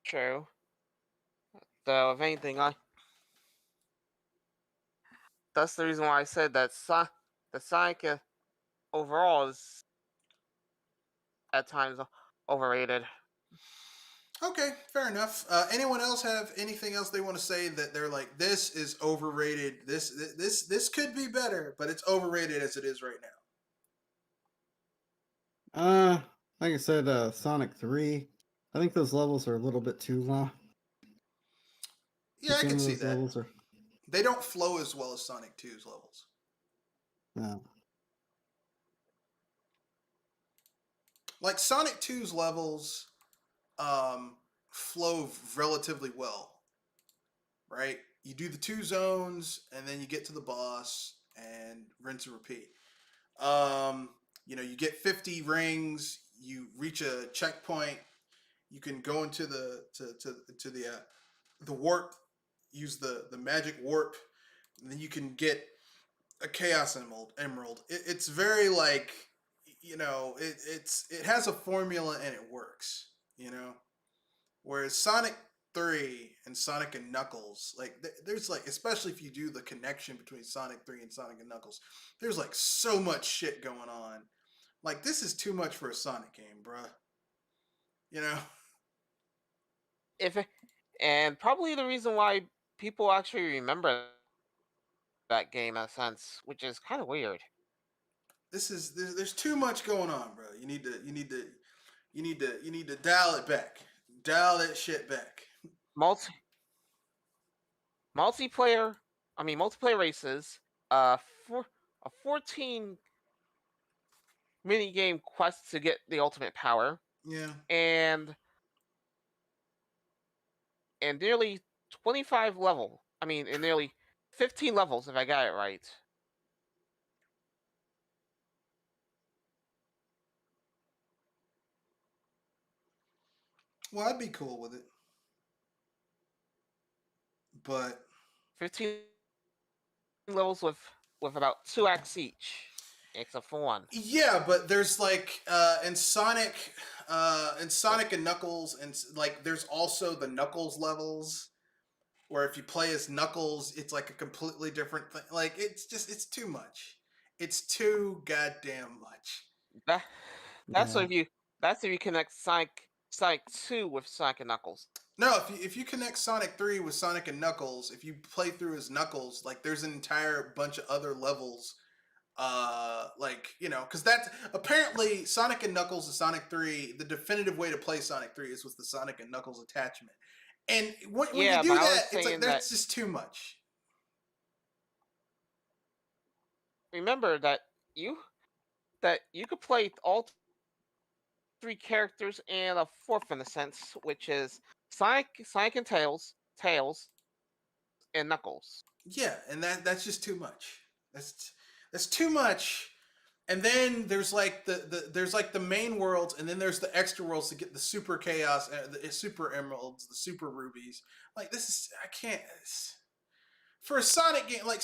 True. So if anything, that's the reason why I said that the Sonic overall is at times overrated. Okay, fair enough. Anyone else have anything else they want to say that they're like, this is overrated? This could be better, but it's overrated as it is right now. Like I said, Sonic 3. I think those levels are a little bit too long. Yeah, I Some can of see those that. levels are. They don't flow as well as Sonic 2's levels. No. Like Sonic 2's levels flow relatively well, right? You do the two zones and then you get to the boss and rinse and repeat. Um, you get 50 rings, you reach a checkpoint, you can go into to the warp, use the magic warp, and then you can get a chaos emerald. It's very like it has a formula and it works. Whereas Sonic 3 and Sonic and Knuckles, like there's like, especially if you do the connection between Sonic 3 and Sonic and Knuckles, there's like so much shit going on. Like this is too much for a Sonic game, bruh. You know? If and probably the reason why people actually remember that game in a sense, which is kind of weird. There's too much going on, bro. You need to dial it back. Dial that shit back. Multi multiplayer, multiplayer races, for a 14 mini game quest to get the ultimate power, Yeah. and nearly 25 in nearly 15 levels if I got it right. Well, I'd be cool with it. But 15 levels with about 2 acts each, except for one. yeah, but there's like in Sonic and Knuckles, and like there's also the Knuckles levels where if you play as Knuckles, it's like a completely different thing. Like it's too much. It's too goddamn much. That that's Yeah. if you connect Sonic 2 with Sonic and Knuckles. No, if you connect Sonic 3 with Sonic and Knuckles, if you play through as Knuckles, like there's an entire bunch of other levels. Like, you know, because that's apparently Sonic and Knuckles and Sonic 3, the definitive way to play Sonic 3 is with the Sonic and Knuckles attachment. And when you Yeah, do but I was that, it's like saying that that's just too much. remember you that you could play all three characters and a fourth in a sense, which is Sonic and Tails, and Knuckles. Yeah, and that's just too much. That's too much. And then there's like there's like the main worlds, and then there's the extra worlds to get the super chaos, the super emeralds, the super rubies. Like this is I can't. For a Sonic game, like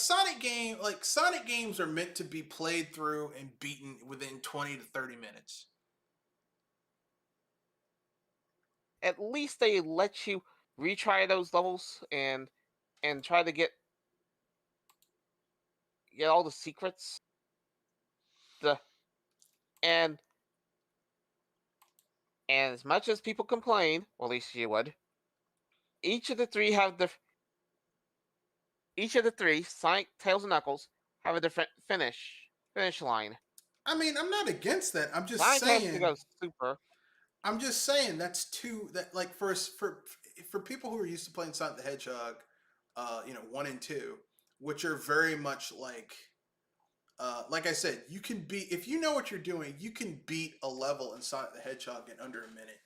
Sonic games are meant to be played through and beaten within 20 to 30 minutes. At least they let you retry those levels and try to get all the secrets. The and and as much as people complain, or at least you would, each of the three Sonic, Tails, and Knuckles have a different finish line. I mean, I'm not against that. Sonic has to go super. I'm just saying that's too that like for people who are used to playing Sonic the Hedgehog, you know, 1 and 2, which are very much like I said, you can beat if you know what you're doing, you can beat a level in Sonic the Hedgehog in under a minute.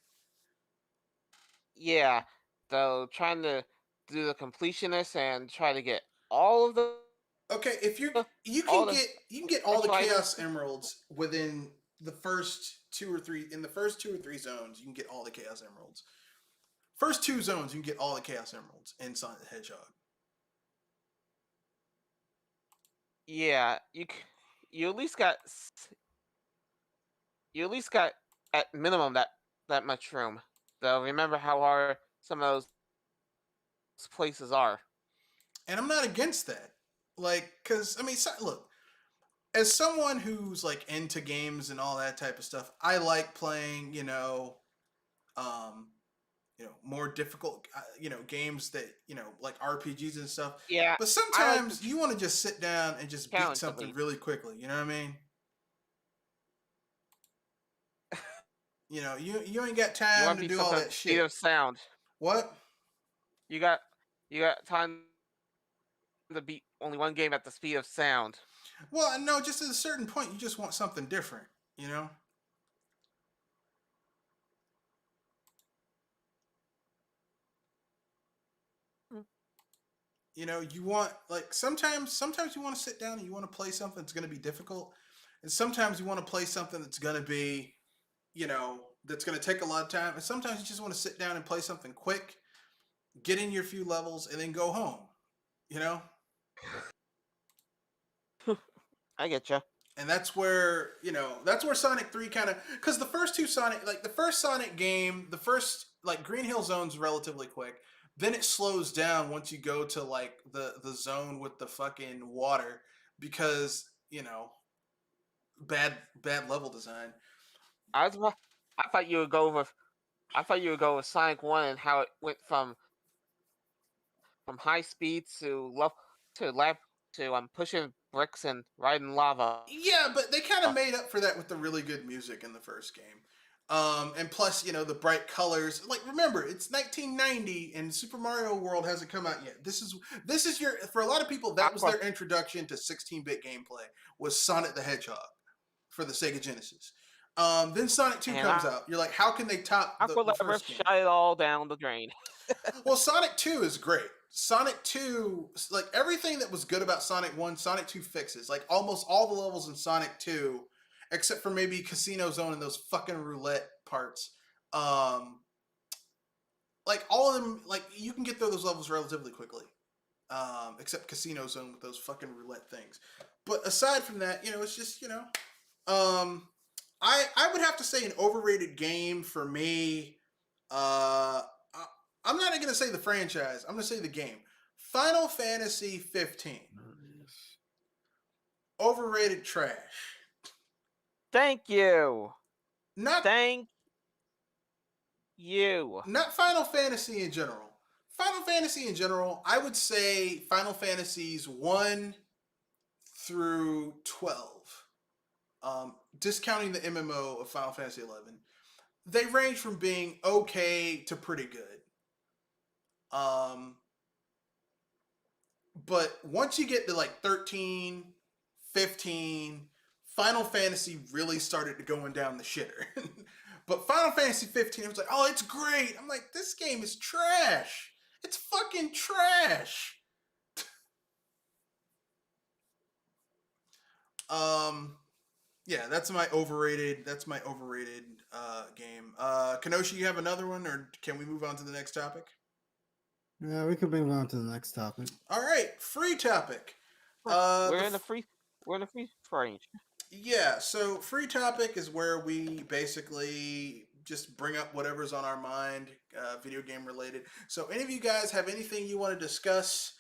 Yeah, though trying to do the completionist and try to get all of Okay, if you all can the get all the special items. Chaos Emeralds within the first two or three in the first 2 or 3 zones, you can get all the Chaos Emeralds. First 2 zones, you can get all the Chaos Emeralds in Sonic the Hedgehog. Yeah, you at least got at minimum that much room. Though remember how hard some of those places are. And I'm not against that. Like, cause I mean, look, as someone who's like into games and all that type of stuff, I like playing, um, more difficult, games that like RPGs and stuff. Yeah, But I like the sometimes you want to just sit down and just beat challenge at something least. really quickly. You know what I mean? You ain't got You time want to to beat do all something at that the speed shit. of sound. What? You got time to beat only one game at the speed of sound. Well, no, just at a certain point, you just want something different. You know? You want like sometimes you want to sit down and you want to play something that's going to be difficult, and sometimes you want to play something that's going to be, that's going to take a lot of time, and sometimes you just want to sit down and play something quick, get in your few levels, and then go home. You know? I get you. And that's where Sonic 3 kind of, because the first two Sonic, like the first Sonic game, the first like Green Hill zone's relatively quick. Then it slows down once you go to like the zone with the fucking water, because bad level design. I was I thought you would go with Sonic 1 and how it went from high speed to low to lap to pushing bricks and riding lava. Yeah, but they kind of made up for that with the really good music in the first game. And plus, the bright colors. Like, remember, it's 1990 and Super Mario World hasn't come out yet. This is your, for a lot of people, that was their introduction to 16-bit gameplay, was Sonic the Hedgehog for the Sega Genesis. Then Sonic 2 comes out. You're like, how can they top the first game? Shut it all down the drain. Well, Sonic 2 is great. Sonic 2, like everything that was good about Sonic 1, Sonic 2 fixes. Like almost all the levels in Sonic 2, except for maybe Casino Zone and those fucking roulette parts. Like all of them, like you can get through those levels relatively quickly. Except Casino Zone with those fucking roulette things. But aside from that, it's just, I would have to say an overrated game for me, I'm not going to say the franchise. I'm going to say the game. Final Fantasy 15. overrated trash. Thank you. Not Thank you. not Final Fantasy in general. Final Fantasy in general, I would say Final Fantasies 1 through 12. Discounting the MMO of Final Fantasy 11, they range from being okay to pretty good. But once you get to like 13, 15, Final Fantasy really started to going down the shitter. But Final Fantasy 15, it was like, oh, it's great. I'm like, this game is trash. It's fucking trash. Yeah, that's my overrated game. Kenoshi, you have another one, or can we move on to the next topic? Yeah, we could move on to the next topic. All right, free topic. We're in the free range. Yeah, so free topic is where we basically just bring up whatever's on our mind, video game related. So, any of you guys have anything you want to discuss?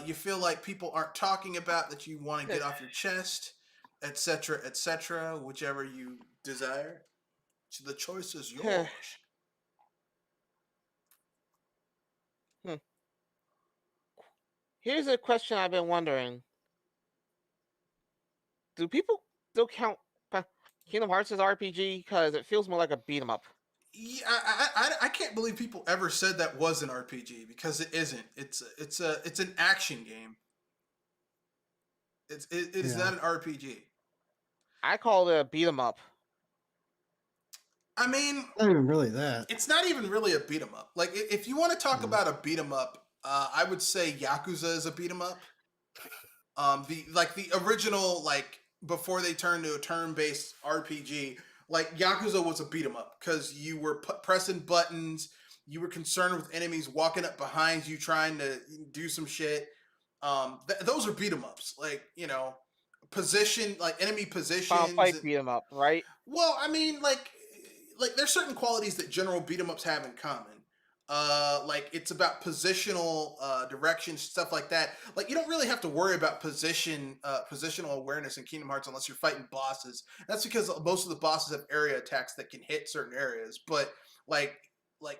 You feel like people aren't talking about that you want to get off your chest, etc., whichever you desire. So the choice is yours. Here's a question I've been wondering. Do people still count Kingdom Hearts as RPG? Because it feels more like a beat 'em up. Yeah, I can't believe people ever said that was an RPG because it isn't. It's an action game. It is not an RPG. I call it a beat 'em up. I mean, Not even really that. it's not even really a beat 'em up. Like, if you want to talk about a beat 'em up, I would say Yakuza is a beat 'em up. The original, like, before they turned to a turn-based RPG, like Yakuza was a beat 'em up because you were pressing buttons, you were concerned with enemies walking up behind you trying to do some shit. Those are beat 'em ups, like, position, like enemy positions. Final Fight beat 'em up, right? Well, I mean, like there's certain qualities that general beat 'em ups have in common. Like, it's about positional direction, stuff like that. Like, you don't really have to worry about positional awareness in Kingdom Hearts unless you're fighting bosses. That's because most of the bosses have area attacks that can hit certain areas. But like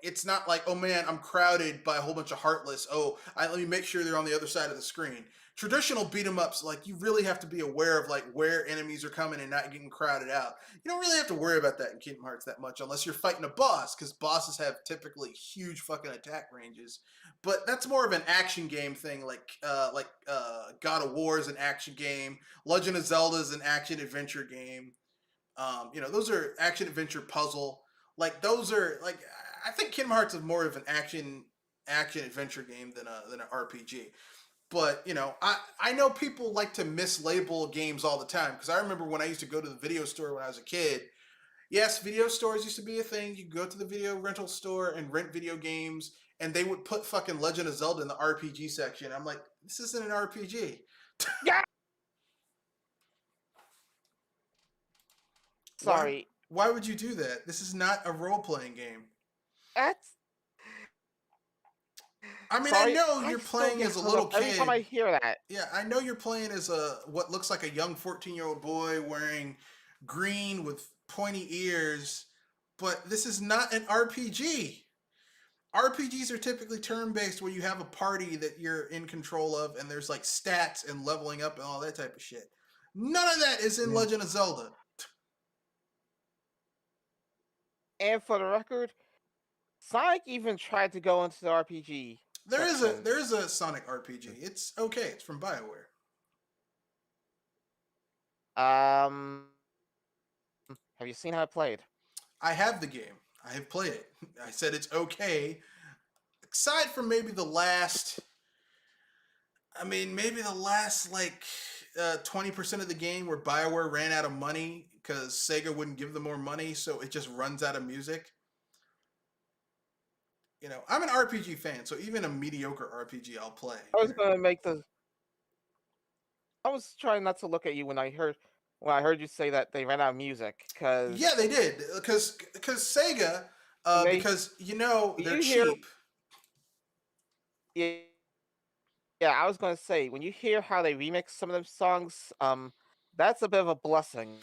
it's not like, oh man, I'm crowded by a whole bunch of heartless. Oh, let me make sure they're on the other side of the screen. Traditional beat 'em ups, like, you really have to be aware of like where enemies are coming and not getting crowded out. You don't really have to worry about that in Kingdom Hearts that much unless you're fighting a boss, because bosses have typically huge fucking attack ranges. But that's more of an action game thing, like God of War is an action game, Legend of Zelda is an action adventure game. Those are action adventure puzzle. Like, those are like, I think Kingdom Hearts is more of an action adventure game than an RPG. But, I know people like to mislabel games all the time, because I remember when I used to go to the video store when I was a kid. Yes, video stores used to be a thing. You could go to the video rental store and rent video games, and they would put fucking Legend of Zelda in the RPG section. I'm like, this isn't an RPG. Yeah. Sorry. Why would you do that? This is not a role-playing game. That's... I mean, Sorry, I know I you're still playing get as a hung little up kid. every time I hear that. Yeah, I know you're playing as what looks like a young 14-year-old boy wearing green with pointy ears, but this is not an RPG. RPGs are typically turn-based, where you have a party that you're in control of, and there's like stats and leveling up and all that type of shit. None of that is in Legend of Zelda. And for the record, Sonic even tried to go into the RPG. There is a Sonic RPG. It's okay. It's from BioWare. Have you seen how it played? I have the game. I have played it. I said it's okay. Aside from maybe the last like 20% of the game where BioWare ran out of money because Sega wouldn't give them more money, so it just runs out of music. I'm an RPG fan, so even a mediocre RPG I'll play. I was trying not to look at you when I heard you say that they ran out of music, because... Yeah, they did, because Sega, because they're cheap. Yeah, I was going to say, when you hear how they remix some of them songs, that's a bit of a blessing.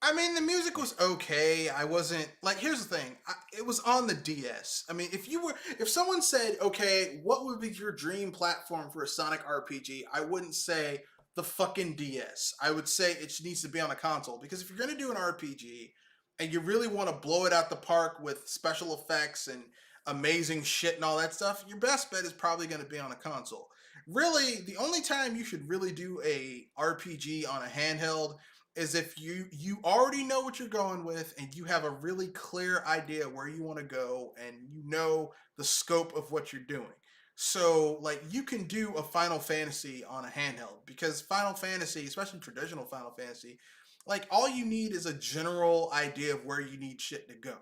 I mean, the music was okay. I wasn't like. Here's the thing. It was on the DS. I mean, if someone said, "Okay, what would be your dream platform for a Sonic RPG?" I wouldn't say the fucking DS. I would say it needs to be on a console because if you're gonna do an RPG and you really want to blow it out the park with special effects and amazing shit and all that stuff, your best bet is probably going to be on a console. Really, the only time you should really do a RPG on a handheld is if you already know what you're going with and you have a really clear idea where you want to go and you know the scope of what you're doing. So like you can do a Final Fantasy on a handheld because Final Fantasy, especially traditional Final Fantasy, like all you need is a general idea of where you need shit to go.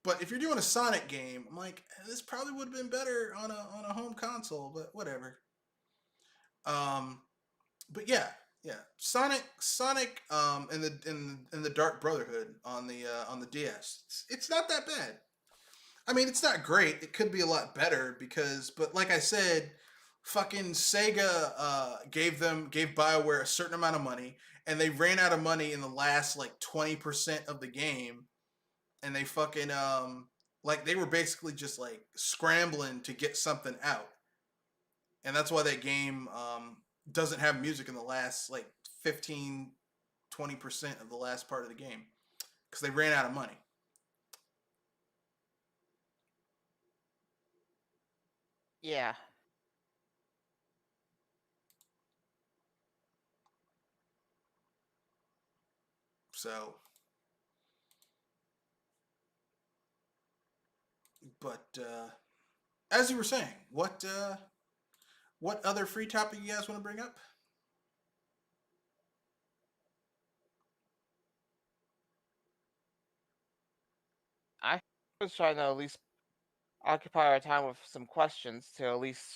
But if you're doing a Sonic game, I'm like, this probably would have been better on a home console, but whatever. Um, but yeah, Sonic, in the Dark Brotherhood on the DS. It's not that bad. I mean, it's not great. It could be a lot better but like I said, fucking Sega gave BioWare a certain amount of money, and they ran out of money in the last like 20% of the game, and they fucking like they were basically just like scrambling to get something out, and that's why that game doesn't have music in the last like 15-20% of the last part of the game because they ran out of money. Yeah. So, but as you were saying, what other free topic you guys want to bring up? I was trying to at least occupy our time with some questions to at least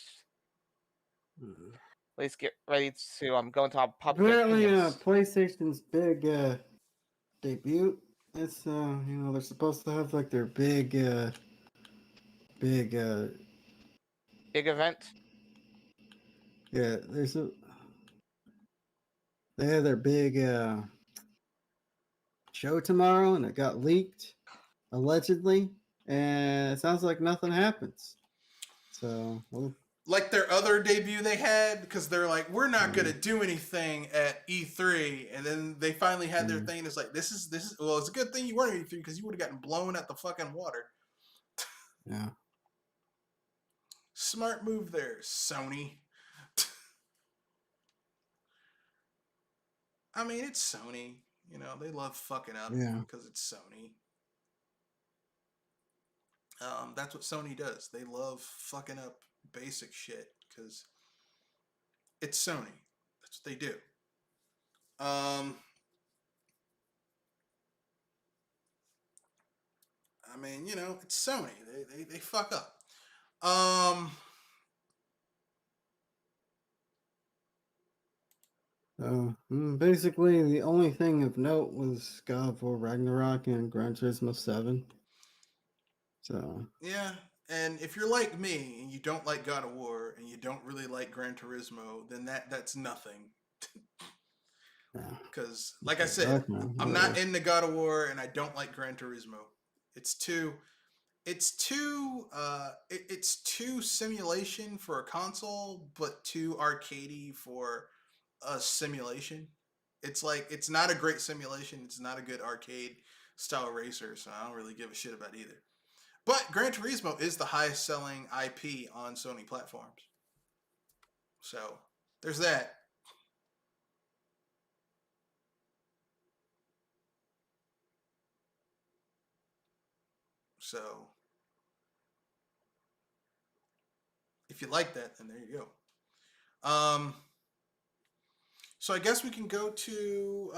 get ready to go into our popular Apparently, opinions. PlayStation's big debut. It's they're supposed to have like their big Big event. yeah. They have their big show tomorrow, and it got leaked allegedly, and it sounds like nothing happens. So Like their other debut they had, because they're like, we're not gonna do anything at E3, and then they finally had their thing. It's like this is well, it's a good thing you weren't at E3 because you would have gotten blown at the fucking water. yeah. Smart move there, Sony. I mean, it's Sony. You know, they love fucking up because it's Sony. That's what Sony does. They love fucking up basic shit because it's Sony. That's what they do. I mean, you know, it's Sony. They fuck up. So basically, the only thing of note was God of War Ragnarok and Gran Turismo 7. So yeah, and if you're like me and you don't like God of War and you don't really like Gran Turismo, then that's nothing. Because, like I said, I'm not into God of War and I don't like Gran Turismo. It's too simulation for a console, but too arcadey for a simulation. It's like it's not a great simulation. It's not a good arcade style racer, so I don't really give a shit about either. But Gran Turismo is the highest selling IP on Sony platforms, so there's that. So if you like that, then there you go. So I guess we can go to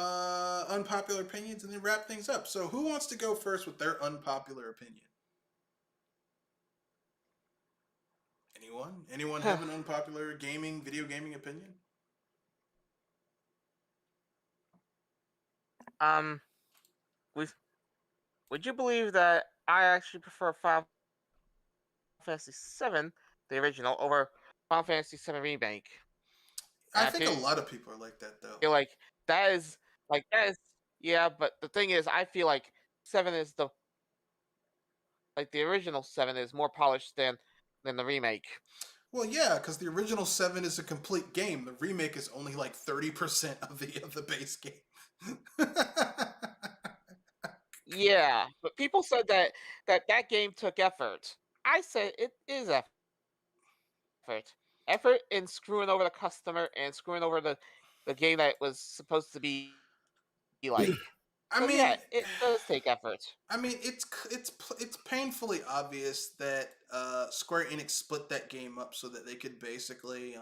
unpopular opinions and then wrap things up. So who wants to go first with their unpopular opinion? Anyone? Anyone have an unpopular video gaming opinion? Would you believe that I actually prefer Final Fantasy VII, the original, over Final Fantasy VII Remake? I And I think a lot of people are like that though. feel like that is yeah. But the thing is, I feel like 7 is the original 7 is more polished than the remake. Well, yeah, because the original 7 is a complete game. The remake is only like 30% of the base game. Yeah, but people said that game took effort. I said it is effort in screwing over the customer and screwing over the game that it was supposed to be like. I So yeah, mean, it does take effort. I mean, it's painfully obvious that Square Enix split that game up so that they could basically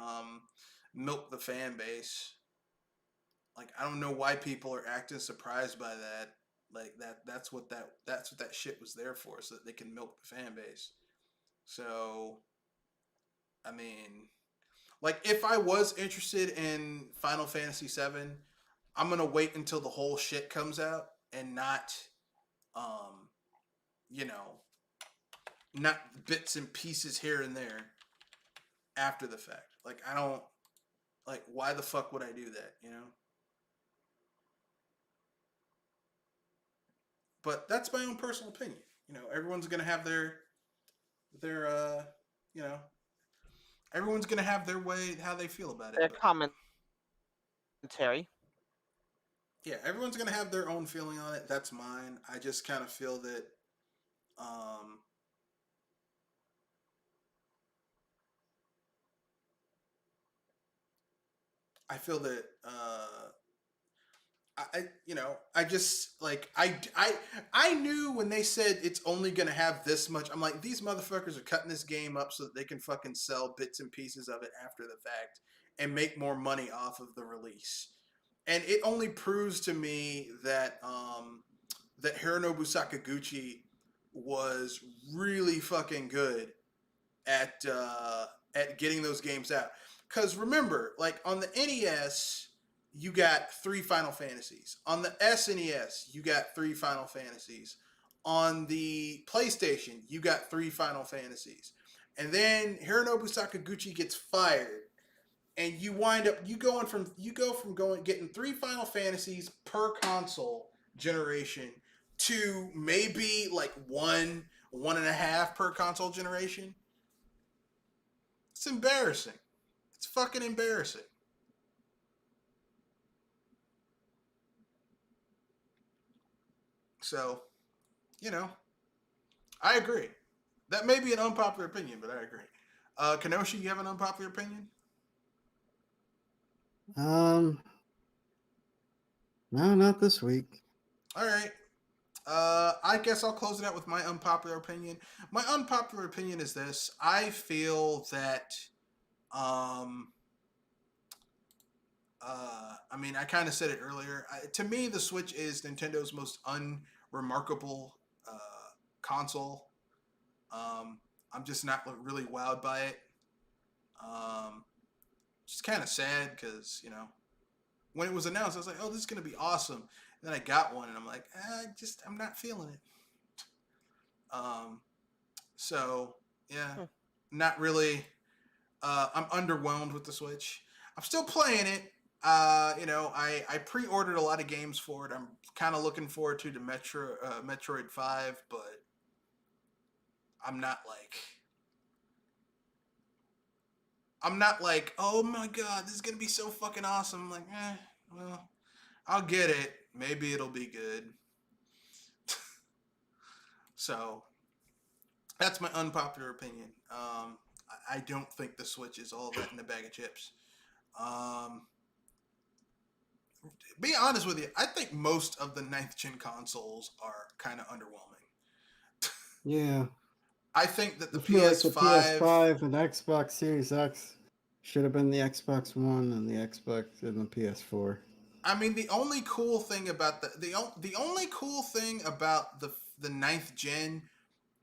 milk the fan base. Like, I don't know why people are acting surprised by that. Like that's what that shit was there for, so that they can milk the fan base. So, I mean, like if I was interested in Final Fantasy VII, I'm gonna wait until the whole shit comes out and not, um, you know, not bits and pieces here and there after the fact. Like I don't like why the fuck would I do that, you know? But that's my own personal opinion. You know, everyone's gonna have their you know, everyone's gonna have their way how they feel about it. Their But commentary. yeah, everyone's gonna have their own feeling on it. That's mine. I just kind of feel that um I feel that you know, I just like I knew when they said it's only gonna have this much. I'm like, these motherfuckers are cutting this game up so that they can fucking sell bits and pieces of it after the fact and make more money off of the release. And it only proves to me that that Hironobu Sakaguchi was really fucking good at getting those games out. Because remember, like on the NES, you got 3 Final Fantasies. On the SNES, you got 3 Final Fantasies. On the PlayStation, you got 3 Final Fantasies. And then Hironobu Sakaguchi gets fired, and you wind up you go from going getting 3 Final Fantasies per console generation to maybe like one and a half per console generation. It's embarrassing. It's fucking embarrassing. So, you know, I agree. That may be an unpopular opinion, but I agree. Kenoshi, you have an unpopular opinion? No, not this week. All right. I guess I'll close it out with my unpopular opinion. My unpopular opinion is this: I feel that, um, I mean, I kind of said it earlier. To me, the Switch is Nintendo's most unremarkable console. I'm just not really wowed by it. Um, just kind of sad because when it was announced, I was like, "Oh, this is gonna be awesome." And then I got one, and I'm like, I'm not feeling it. Um, so yeah, Hmm. not really. I'm underwhelmed with the Switch. I'm still playing it. I pre-ordered a lot of games for it. I'm kind of looking forward to the Metroid 5, but I'm not like oh my god, this is gonna be so fucking awesome. I'm like, well, I'll get it. Maybe it'll be good. So that's my unpopular opinion. I don't think the Switch is all that in a bag of chips. Um, be honest with you, I think most of the ninth gen consoles are kind of underwhelming. Yeah, I think that the I feel like the PS5. PS5 and Xbox Series X should have been the Xbox One and the Xbox and the PS4. I mean, the only cool thing about the only cool thing about the ninth gen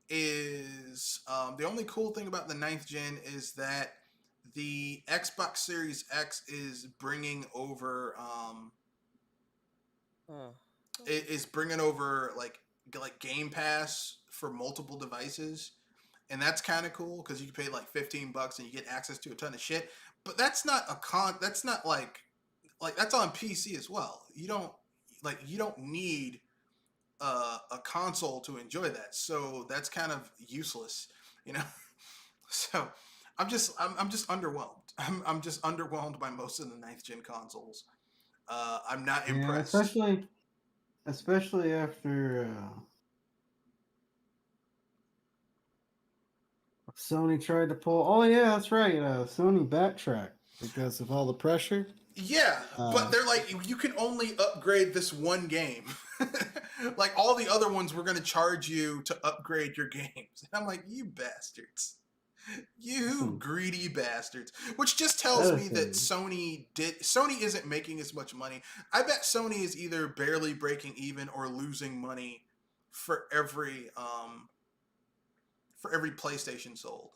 is the only cool thing about the ninth gen is that the Xbox Series X is bringing over Hmm. is bringing over like Game Pass for multiple devices, and that's kind of cool because you can pay like $15 and you get access to a ton of shit. but that's not that's not like that's on PC as well. You don't need a console to enjoy that. So that's kind of useless, you know. So I'm just underwhelmed. I'm just underwhelmed by most of the ninth gen consoles. I'm not Yeah, impressed. especially after Sony tried to pull. Oh yeah, that's right. Sony backtracked because of all the pressure. Yeah, but Uh, they're like, you can only upgrade this one game. Like all the other ones, we're gonna charge you to upgrade your games. And I'm like, you bastards. You listen, greedy bastards. Which just tells me that listen. Sony isn't making as much money. I bet Sony is either barely breaking even or losing money for every PlayStation sold.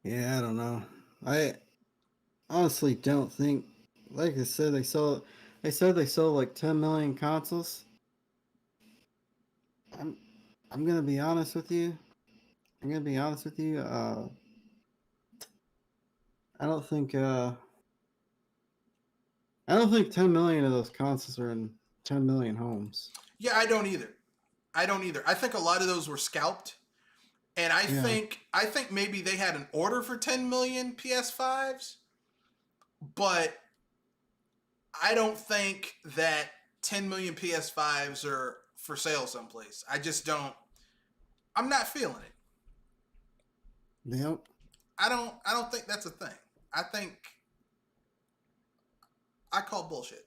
Yeah, I don't know. I honestly don't think. Like I said, they sold. They said they sold like 10 million consoles. I'm I'm gonna be honest with you. I'm gonna be honest with you. I don't think. I don't think 10 million of those consoles are in 10 million homes. Yeah, I don't either. I don't either. I think a lot of those were scalped. And Yeah. I think maybe they had an order for 10 million PS5s, but I don't think that 10 million PS5s are for sale someplace. I just don't. I'm not feeling it. Yep. I don't think that's a thing. I think I call bullshit.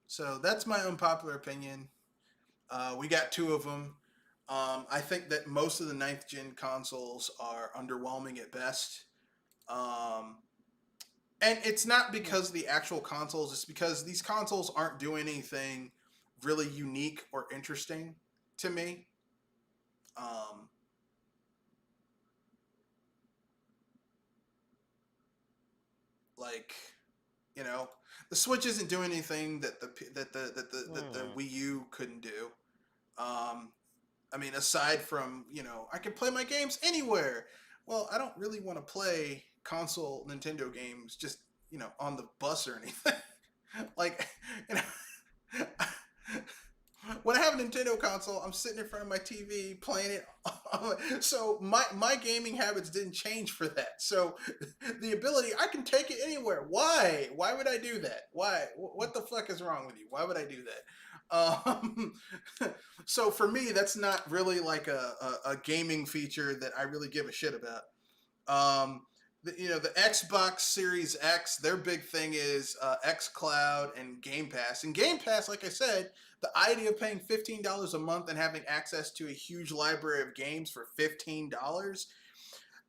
So that's my unpopular opinion. We got two of them. I think that most of the ninth gen consoles are underwhelming at best. Um, and it's not because of the actual consoles, it's because these consoles aren't doing anything really unique or interesting to me. Um, like you know, the Switch isn't doing anything that the Hmm. Wii U couldn't do. Um, I mean, aside from I can play my games anywhere. Well, I don't really want to play console Nintendo games just on the bus or anything. Like, you know, when I have a Nintendo console, I'm sitting in front of my TV playing it. So my gaming habits didn't change for that. So the ability, I can take it anywhere. Why? Why would I do that? Why? What the fuck is wrong with you? Why would I do that? So for me, that's not really like a gaming feature that I really give a shit about. The Xbox Series X, their big thing is X Cloud and Game Pass. And Game Pass, like I said, the idea of paying $15 a month and having access to a huge library of games for $15,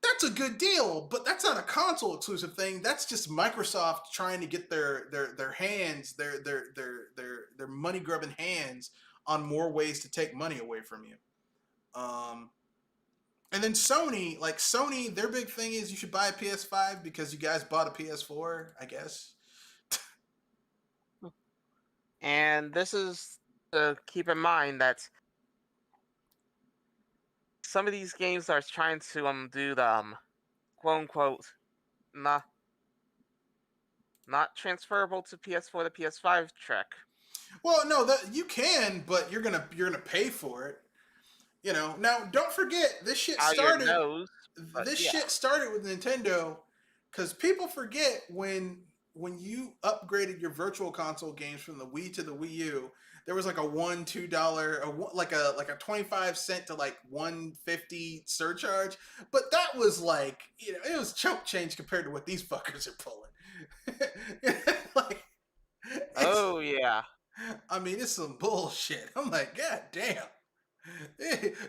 that's a good deal. But that's not a console exclusive thing. That's just Microsoft trying to get their hands, their money grubbing hands on more ways to take money away from you. Um, and then Sony, their big thing is you should buy a PS5 because you guys bought a PS4, I guess. And this is to keep in mind that some of these games are trying to do the quote unquote not not transferable to PS4 to PS5 track. Well, no, that you can, but you're gonna pay for it. Now don't forget this shit Out your started. nose, but This yeah. shit started with Nintendo, because people forget when you upgraded your virtual console games from the Wii to the Wii U, there was like a $1, $2, like a 25 cent to like 150 surcharge, but that was like it was chump change compared to what these fuckers are pulling. Like it's, Oh yeah. I mean, it's some bullshit. I'm like, god damn.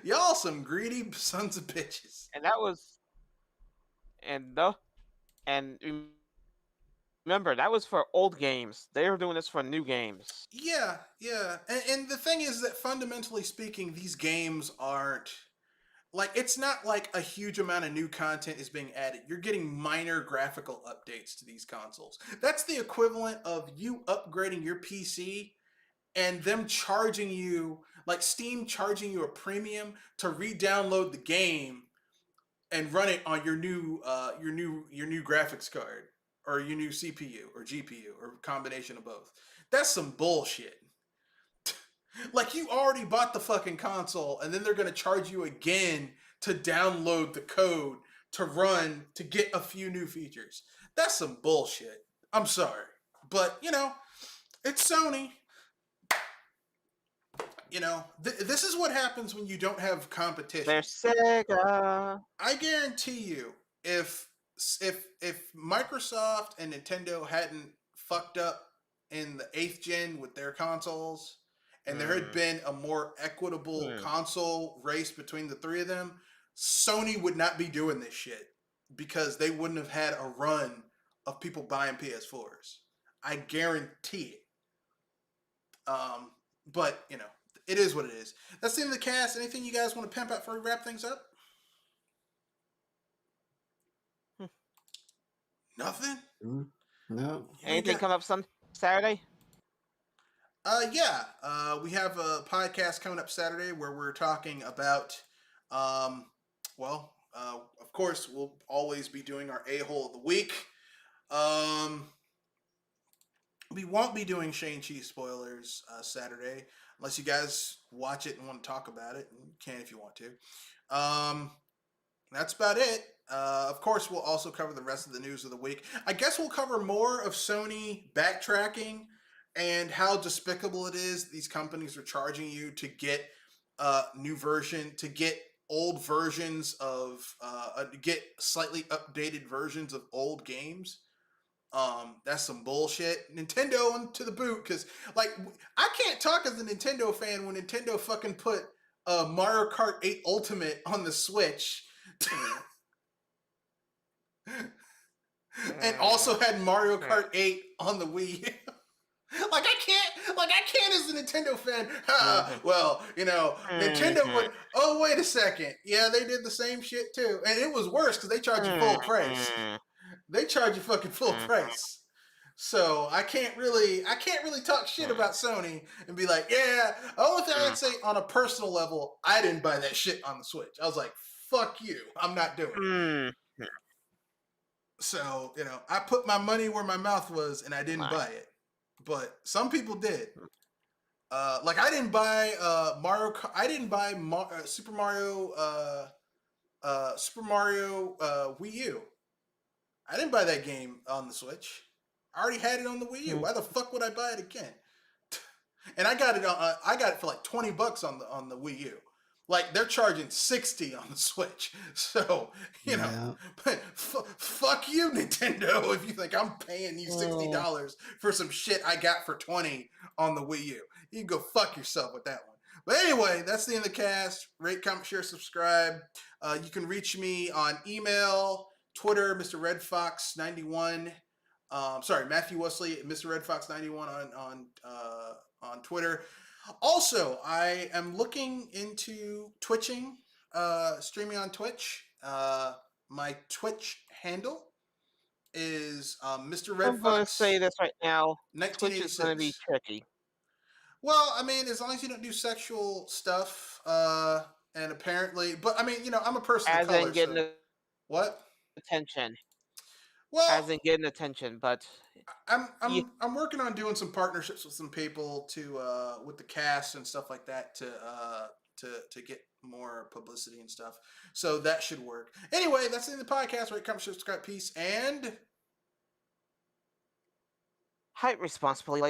Y'all some greedy sons of bitches. And that was and no and remember that was for old games. They were doing this for new games. Yeah, yeah. And the thing is that fundamentally speaking, these games aren't. Like, it's not like a huge amount of new content is being added. You're getting minor graphical updates to these consoles. That's the equivalent of you upgrading your PC and them charging you, like Steam charging you a premium to re-download the game and run it on your new graphics card or your new CPU or GPU or combination of both. That's some bullshit. Like, you already bought the fucking console and then they're going to charge you again to download the code to get a few new features. That's some bullshit. I'm sorry. But, it's Sony. This is what happens when you don't have competition. There's Sega. I guarantee you, if Microsoft and Nintendo hadn't fucked up in the 8th gen with their consoles, and there had been a more equitable console race between the three of them, Sony would not be doing this shit because they wouldn't have had a run of people buying PS4s. I guarantee it. But it is what it is. That's the end of the cast. Anything you guys want to pimp out before we wrap things up? Nothing? No. Anything come up Saturday? Yeah. We have a podcast coming up Saturday where we're talking about, of course, we'll always be doing our A-hole of the week. We won't be doing Shang-Chi spoilers Saturday, unless you guys watch it and want to talk about it. You can if you want to. That's about it. Of course, we'll also cover the rest of the news of the week. I guess we'll cover more of Sony backtracking and how despicable it is these companies are charging you to get to get old versions of, get slightly updated versions of old games. That's some bullshit. Nintendo to the boot, because I can't talk as a Nintendo fan when Nintendo fucking put Mario Kart 8 Ultimate on the Switch. And also had Mario Kart 8 on the Wii. I can't as a Nintendo fan. Nintendo would. Oh, wait a second. Yeah, they did the same shit too, and it was worse because they charge you full price. They charge you fucking full price. So I can't really talk shit about Sony and be like, yeah. The only thing I'd say on a personal level, I didn't buy that shit on the Switch. I was like, fuck you. I'm not doing it. So, I put my money where my mouth was and I didn't buy it. But some people did. I didn't buy Super Mario Wii U. I didn't buy that game on the Switch. I already had it on the Wii U. Why the fuck would I buy it again? And I got it for like $20 on the Wii U. They're charging $60 on the Switch. So, but fuck you, Nintendo, if you think I'm paying you $60 for some shit I got for $20 on the Wii U. You can go fuck yourself with that one. But anyway, that's the end of the cast. Rate, comment, share, subscribe. You can reach me on email, Twitter, Mr. Red Fox 91. Matthew Wesley, Mr. Red Fox 91 on Twitter. Also, I am looking into streaming on Twitch. My Twitch handle is Mr. Red Fox. I'm going to say this right now. 1986. Twitch is going to be tricky. Well, as long as you don't do sexual stuff, and apparently, but I'm a person of color. What? Attention. Well, as in getting attention, but I'm working on doing some partnerships with some people with the cast and stuff like that to get more publicity and stuff. So that should work. Anyway, that's the end of the podcast. Rate, comment, subscribe, peace, and hype responsibly.